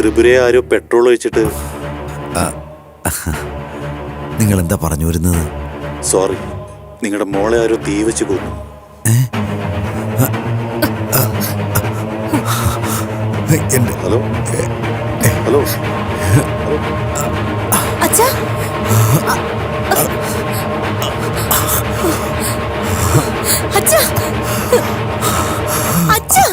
ത്രിപുരയെ ആരോ പെട്രോൾ ഒഴിച്ചിട്ട്. നിങ്ങൾ എന്താ പറഞ്ഞു വരുന്നത്? സോറി, നിങ്ങളുടെ മോളെ ആരോ തീ വെച്ച് കൊന്നു. ഹലോ ഹലോ അച്ഛാ അച്ഛാ അച്ഛാ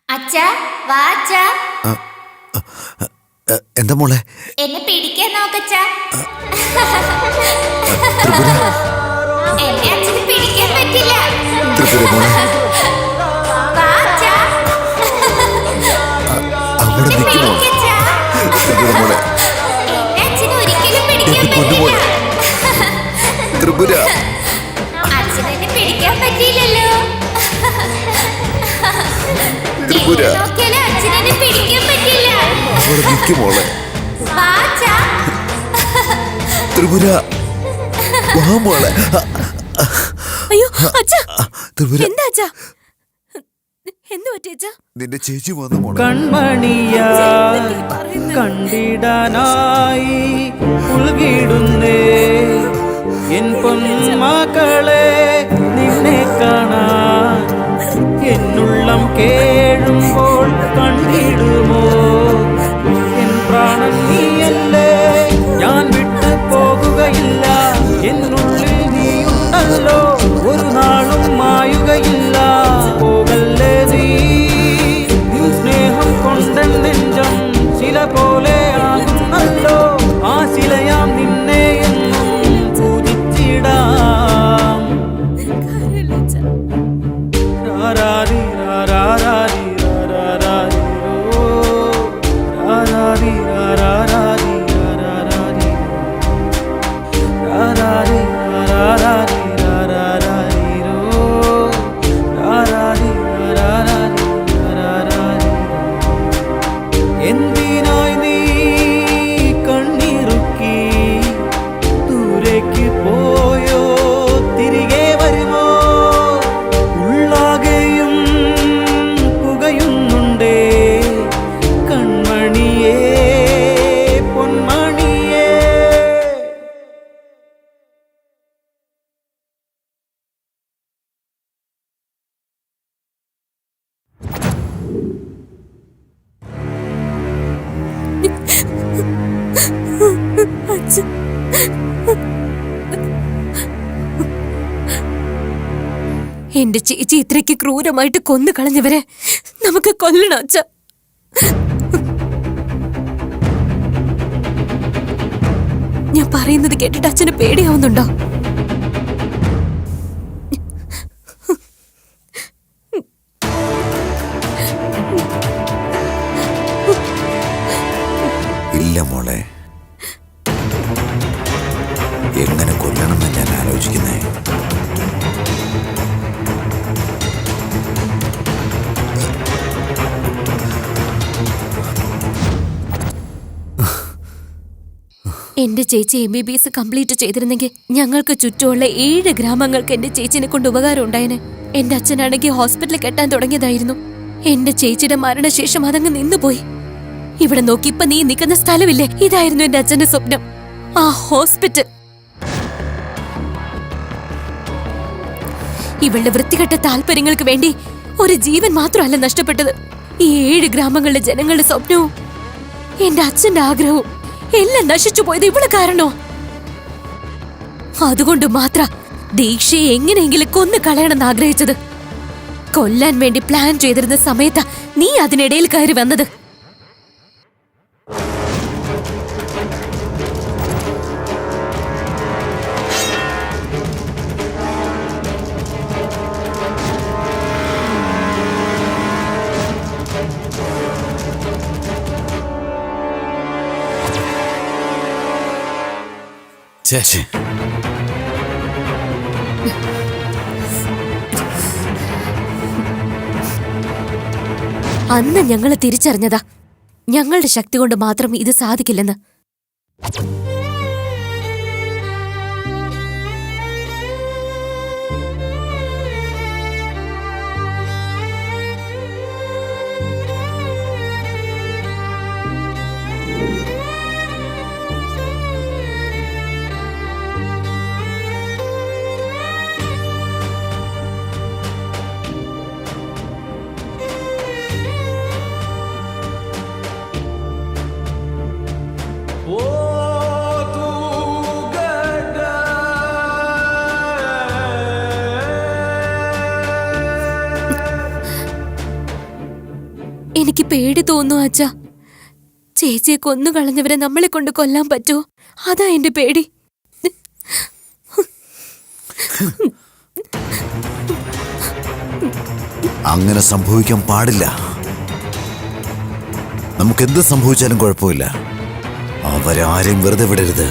അച്ഛാ വാ അച്ഛാ. എന്താ മോളെ? എന്നെ പിടിക്കാൻ നോക്കച്ചാ. എന്നെ അച്ഛന് പിടിക്കാൻ പറ്റില്ല. വാ അച്ഛാ. അവിടെ നിൽക്കുമോ? എന്നെ അച്ഛന് ഒരിക്കലും പിടിക്കാൻ പറ്റില്ല. ത്രിപുര അച്ഛനെന്നെ പിടിക്കാൻ പറ്റിയില്ലല്ലോ. ത്രിപുര നോക്കിയാലും അച്ഛനെന്നെ പിടിക്കാൻ പറ്റില്ല. അവിടെ നിൽക്കുമോളെ? വാ അച്ഛാ. ത്രിപുര വാ മോളെ. അയ്യോ അച്ഛാ. ത്രിപുര എന്താ അച്ഛാ? എന്ത് പറ്റി അച്ഛാ? നിന്റെ ചേച്ചി വന്നു മോളെ. കൺമണിയാ കണ്ടിടാനായി ഉൾകിടുന്നേ എൻ പൊന്മക്കളെ നിന്നെ കാണാൻ എന്നുള്ളം കേഴുമ്പോൾ കണ്ടിടുമോ എൻ പ്രാണൻ നീയല്ലേ ഞാൻ വിട്ടു പോകുകയില്ല എന്നുള്ളിൽ നീയുണ്ടല്ലോ ഒരു നാളും മായുകയില്ല പോകല്ലേ നീ നിൻ സ്നേഹം കൊണ്ടൻ നെഞ്ചം ശില പോലെ ആകുന്നല്ലോ ആ ശിലയാം നിന്നെ എന്നും പൂജിച്ചിടാം. രാരാരി രാരാരി രാരാരി ഓ രാരാരി രാരാരി രാരാരി രാരാരി രാരാരി രാരാരി ഓ രാരാരി രാരാരി രാരാരി. എന്തിനായി നീ കണ്ണിറുക്കി ദൂരേക്ക് പോയോ തിരികെ വരുമോ ഉള്ളാകെയും പുകയുന്നുണ്ടേ കൺമണിയേ പൊന്മണിയേ. എന്റെ ചേച്ചി ഇത്രയ്ക്ക് ക്രൂരമായിട്ട് കൊന്നു കളഞ്ഞവരെ നമുക്ക് കൊല്ലണം അച്ഛ. ഞാൻ പറയുന്നത് കേട്ടിട്ട് അച്ഛന് പേടിയാവുന്നുണ്ടോ? ഇല്ല മോളെ, എങ്ങനെ കൊല്ലണമെന്ന് ഞാൻ ആലോചിക്കുന്നേ. എന്റെ ചേച്ചി MBBS കംപ്ലീറ്റ് ചെയ്തിരുന്നെങ്കിൽ ഞങ്ങൾക്ക് ചുറ്റുമുള്ള 7 ഗ്രാമങ്ങൾക്ക് എന്റെ ചേച്ചിനെ കൊണ്ട് ഉപകാരം ഉണ്ടായേനെ. എന്റെ അച്ഛനാണെങ്കിൽ ഹോസ്പിറ്റലിൽ കെട്ടാൻ തുടങ്ങിയതായിരുന്നു. എന്റെ ചേച്ചിയുടെ മരണശേഷം അതങ്ങ് നിന്നുപോയി. ഇവിടെ നോക്കി ഇപ്പൊ നീ നിൽക്കുന്ന സ്ഥലമില്ലേ, ഇതായിരുന്നു എന്റെ അച്ഛന്റെ സ്വപ്നം, ആ ഹോസ്പിറ്റൽ. ഇവളുടെ വൃത്തികെട്ട താല്പര്യങ്ങൾക്ക് വേണ്ടി ഒരു ജീവൻ മാത്രമല്ല നഷ്ടപ്പെട്ടത്, ഈ 7 ഗ്രാമങ്ങളിലെ ജനങ്ങളുടെ സ്വപ്നവും എന്റെ അച്ഛന്റെ ആഗ്രഹവും എല്ലാം നശിച്ചു പോയത് ഇവള് കാരണോ? അതുകൊണ്ട് മാത്ര ദീക്ഷയെ എങ്ങനെയെങ്കിലും കൊന്നു കളയണമെന്ന് ആഗ്രഹിച്ചത്. കൊല്ലാൻ വേണ്ടി പ്ലാൻ ചെയ്തിരുന്ന സമയത്താ നീ അതിനിടയിൽ കയറി വന്നത്. ചേച്ചി, അന്ന് ഞങ്ങൾ തിരിച്ചറിഞ്ഞതാ ഞങ്ങളുടെ ശക്തി കൊണ്ട് മാത്രം ഇത് സാധിക്കില്ലെന്ന്. എനിക്ക് പേടി തോന്നുന്നു അച്ഛാ. ചേച്ചിയെ കൊന്നു കളഞ്ഞവരെ നമ്മളെ കൊണ്ട് കൊല്ലാൻ പറ്റുമോ? അതാ എന്റെ പേടി. അങ്ങനെ സംഭവിക്കാൻ പാടില്ല. നമുക്കെന്ത് സംഭവിച്ചാലും കുഴപ്പമില്ല, അവരാരെയും വെറുതെ വിടരുത്.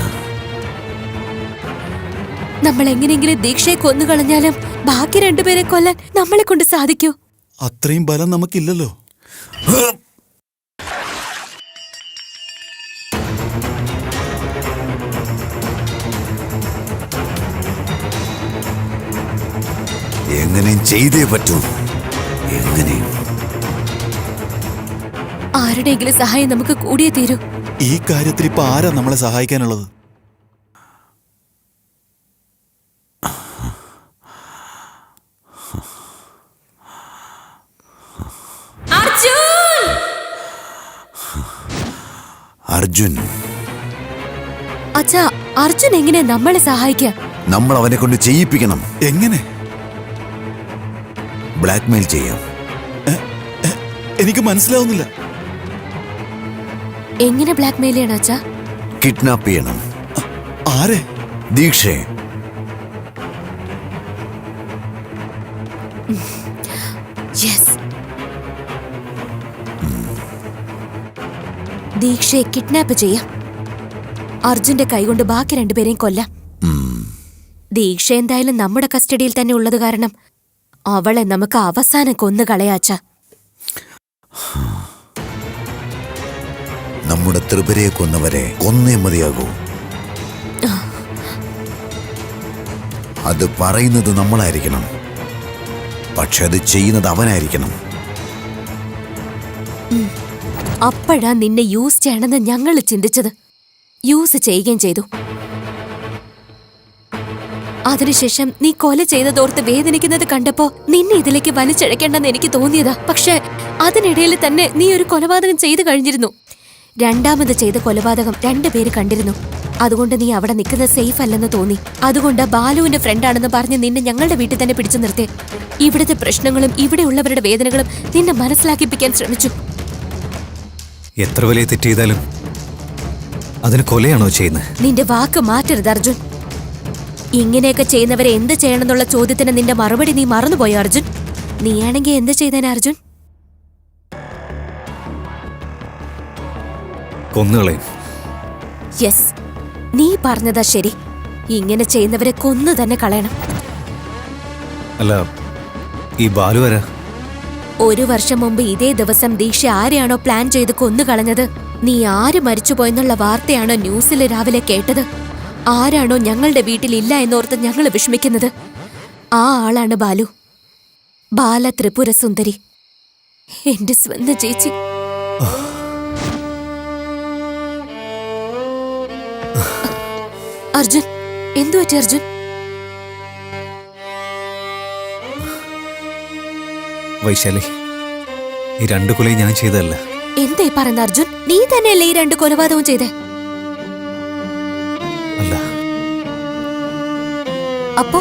നമ്മൾ എങ്ങനെയെങ്കിലും ദീക്ഷയെ കൊന്നു കളഞ്ഞാലും ബാക്കി 2 പേരെ കൊല്ലാൻ നമ്മളെ കൊണ്ട് സാധിക്കൂ? അത്രയും ബലം നമുക്കില്ലല്ലോ. എങ്ങനെയും ചെയ്തേ പറ്റൂ, എങ്ങനെയും. ആരുടെയെങ്കിലും സഹായം നമുക്ക് കൂടിയേ തീരൂ. ഈ കാര്യത്തിൽ ഇപ്പൊ ആരാ നമ്മളെ സഹായിക്കാനുള്ളത്? അർജുൻ. അച്ഛാ, അർജുൻ എങ്ങനെ നമ്മളെ സഹായിക്കാം? നമ്മൾ അവനെ കൊണ്ട് ചെയ്യിപ്പിക്കണം. എങ്ങനെ? ബ്ലാക്ക്മെയിൽ ചെയ്യാം. എനിക്ക് മനസ്സിലാവുന്നില്ല. എങ്ങനെ ബ്ലാക്ക്മെയിൽ ചെയ്യണം അച്ഛാ? കിഡ്നാപ്പ് ചെയ്യണം. ആരെ? ദീക്ഷയെ. യെസ്. ദീക്ഷയെ കിഡ്നാപ്പ് ചെയ്യാം. അർജുന്റെ കൈകൊണ്ട് ബാക്കി 2 പേരെയും കൊല്ലാം. ദീക്ഷ എന്തായാലും നമ്മുടെ കസ്റ്റഡിയിൽ തന്നെ ഉള്ളത് കാരണം അവളെ നമുക്ക് അവസാനം കൊന്നു കളയാച്ച. നമ്മുടെ ത്രിപുരയെ കൊന്നവരെ കൊന്നേ മതിയാകൂ. അത് പറയുന്നത് നമ്മളായിരിക്കണം, പക്ഷെ അത് ചെയ്യുന്നത് അവനായിരിക്കണം. അപ്പോഴാ നിന്നെ യൂസ് ചെയ്യണമെന്ന് ഞങ്ങൾ ചിന്തിച്ചത്. യൂസ് ചെയ്യുകയും ചെയ്തു. അതിനുശേഷം നീ കൊല ചെയ്തതോർത്ത് വേദനിക്കുന്നത് കണ്ടപ്പോ നിന്നെ ഇതിലേക്ക് വലിച്ചഴക്കേണ്ടെന്ന് എനിക്ക് തോന്നിയതാ. പക്ഷെ അതിനിടയിൽ തന്നെ നീ ഒരു കൊലപാതകം ചെയ്തു കഴിഞ്ഞിരുന്നു. 2ാമത് ചെയ്ത കൊലപാതകം 2 പേര് കണ്ടിരുന്നു. അതുകൊണ്ട് നീ അവിടെ നിൽക്കുന്നത് സേഫ് അല്ലെന്ന് തോന്നി. അതുകൊണ്ട് ബാലുവിന്റെ ഫ്രണ്ടാണെന്ന് പറഞ്ഞ് നിന്നെ ഞങ്ങളുടെ വീട്ടിൽ തന്നെ പിടിച്ചു നിർത്തി. ഇവിടുത്തെ പ്രശ്നങ്ങളും ഇവിടെയുള്ളവരുടെ വേദനകളും നിന്നെ മനസ്സിലാക്കിപ്പിക്കാൻ ശ്രമിച്ചു. എത്ര വലിയ തെറ്റ് ചെയ്താലും അതിന് കൊലയാണോ ചെയ്യുന്നത്? നിന്റെ വാക്ക് മാറ്റരുത് അർജുൻ. ഇങ്ങനെയൊക്കെ ചെയ്യുന്നവരെ എന്ത് ചെയ്യണമെന്നുള്ള ചോദ്യത്തിന് നിന്റെ മറുപടി നീ മറന്നുപോയോ അർജുൻ? നീയാണെങ്കിൽ എന്ത് ചെയ്തേനെ അർജുൻ? കൊന്നുകളയും. യെസ്, നീ പറഞ്ഞതാ ശരി. ഇങ്ങനെ ചെയ്യുന്നവരെ കൊന്നു തന്നെ കളയണം. അല്ല, ഈ ബാലു ആരാ? 1 വർഷം മുമ്പ് ഇതേ ദിവസം ദീക്ഷ ആരെയാണോ പ്ലാൻ ചെയ്ത് കൊന്നുകളഞ്ഞത്, നീ ആര് മരിച്ചുപോയെന്നുള്ള വാർത്തയാണോ ന്യൂസിൽ രാവിലെ കേട്ടത്, ആരാണോ ഞങ്ങളുടെ വീട്ടിലില്ല എന്നോർത്ത് ഞങ്ങൾ വിഷമിക്കുന്നത്, ആ ആളാണ് ബാലു. ബാല ത്രിപുര സുന്ദരി, എന്റെ സ്വന്തം ചേച്ചി. അർജുൻ, എന്തു പറ്റി അർജുൻ? വൈശാലി, ഈ 2 കൊലയും ഞാൻ ചെയ്തതല്ല. എന്തായി പറയുന്ന അർജുൻ? നീ തന്നെയല്ലേ ഈ 2 കൊലപാതകവും ചെയ്തേ? അല്ല. അപ്പോ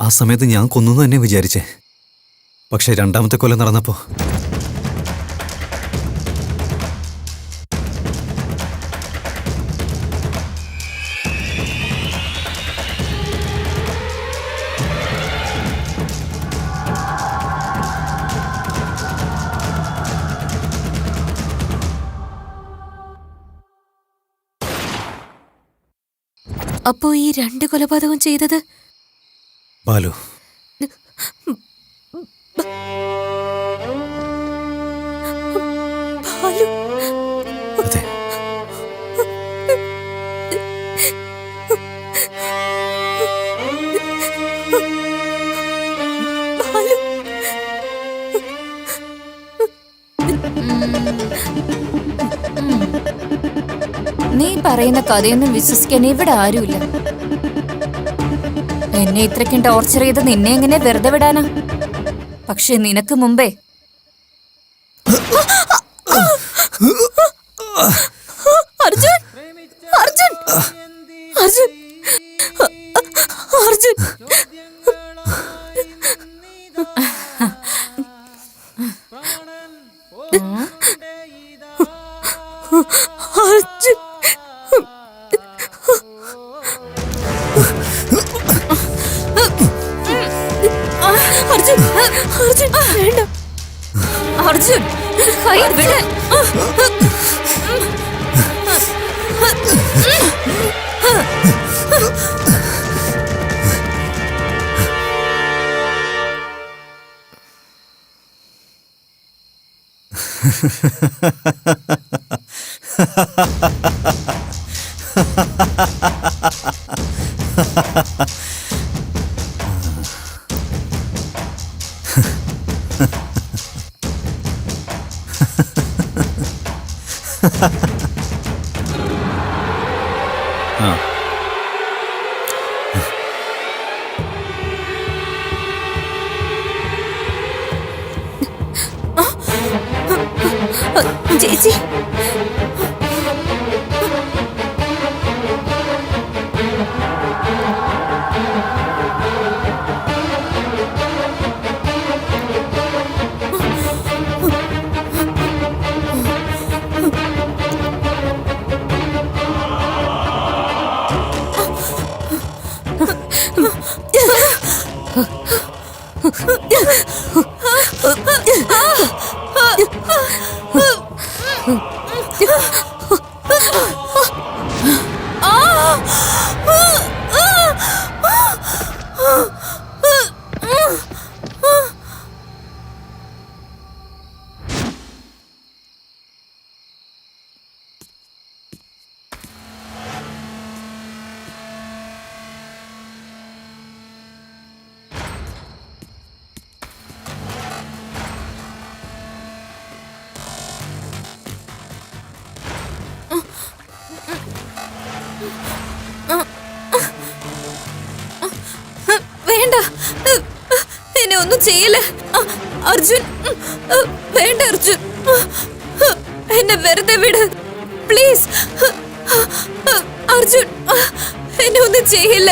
ആ സമയത്ത് ഞാൻ കൊന്നു തന്നെ വിചാരിച്ചേ. പക്ഷെ 2ാമത്തെ കൊല നടന്നപ്പോ അപ്പോ ഈ 2 കൊലപാതകം ചെയ്തത് ബാലു. അതെ. നീ പറയുന്ന കഥയൊന്നും വിശ്വസിക്കാൻ ഇവിടെ ആരുമില്ല. എന്നെ ഇത്രയ്ക്കും ടോർച്ചർ ചെയ്ത് നിന്നെ എങ്ങനെ വെറുതെ വിടാനാ? പക്ഷെ നിനക്ക് മുമ്പേ അർജുൻ, അർജുൻ, അർജുൻ, അർജുൻ. അർജുൻ, അർജുൻ, അർജുൻ, വേണ്ട അർജുൻ, കൈ വിട്. ചേച്ചി, വേണ്ട, എന്നെ ഒന്നും ചെയ്യില്ല അർജുൻ. വേണ്ട അർജുൻ, എന്നെ വെറുതെ വിട് പ്ലീസ്. അർജുൻ, എന്നെ ഒന്നും ചെയ്യില്ല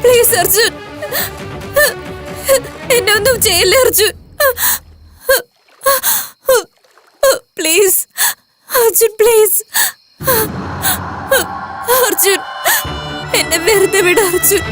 പ്ലീസ് അർജുൻ. എന്നെ ഒന്നും ചെയ്യില്ല അർജുൻ, പ്ലീസ് അർജുൻ, പ്ലീസ് അർജുൻ, എന്നെ വെറുതെ വിട് അർജുൻ.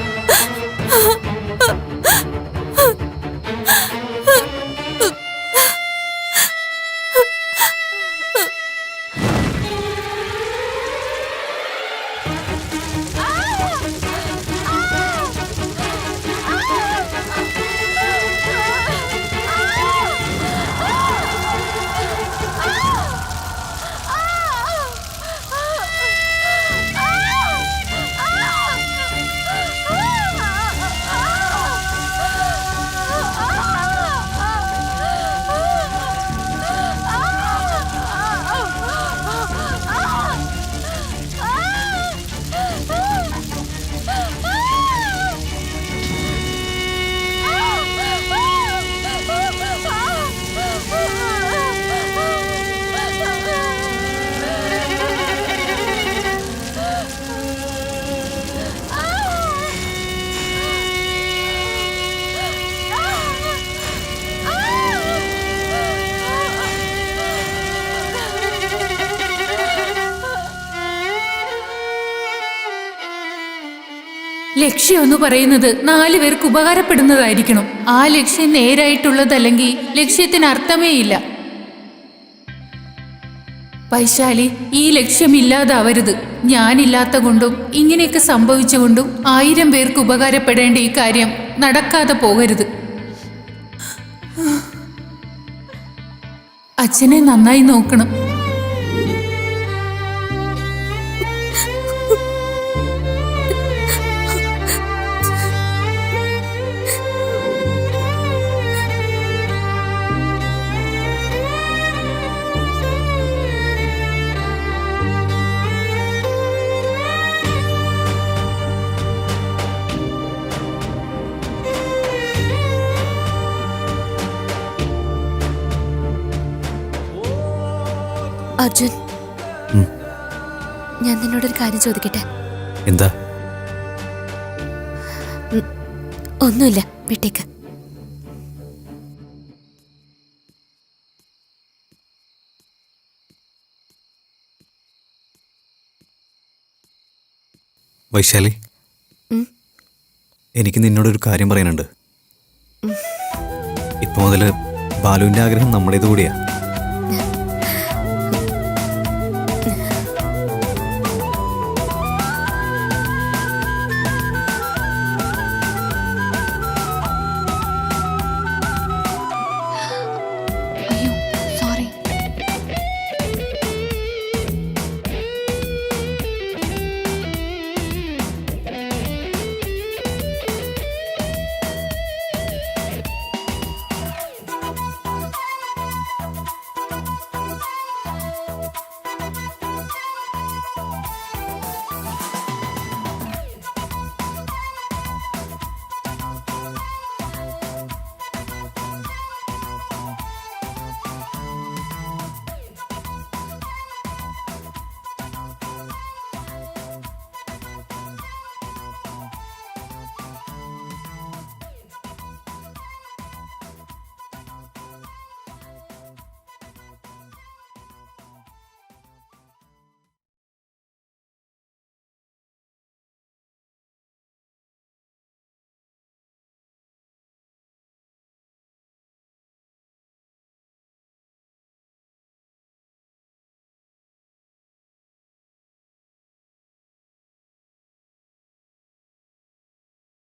ലക്ഷ്യം എന്ന് പറയുന്നത് 4 പേർക്ക് ഉപകാരപ്പെടുന്നതായിരിക്കണം. ആ ലക്ഷ്യം നേരായിട്ടുള്ളതല്ലെങ്കിൽ ലക്ഷ്യത്തിന് അർത്ഥമേ ഇല്ല. വൈശാലി, ഈ ലക്ഷ്യമില്ലാതാവരുത്. ഞാനില്ലാത്ത കൊണ്ടും ഇങ്ങനെയൊക്കെ സംഭവിച്ചുകൊണ്ടും 1000 പേർക്ക് ഉപകാരപ്പെടേണ്ട ഈ കാര്യം നടക്കാതെ പോകരുത്. അച്ഛനെ നന്നായി നോക്കണം. അർജുൻ, ഞാൻ നിന്നോടൊരു കാര്യം ചോദിക്കട്ടെ? എന്താ? ഒന്നുമില്ല, വിട്ടേക്ക്. വൈശാലി, എനിക്ക് നിന്നോടൊരു കാര്യം പറയാനുണ്ട്. ഇപ്പൊ മുതല് ബാലുവിന്റെ ആഗ്രഹം നമ്മുടേത് കൂടിയാ.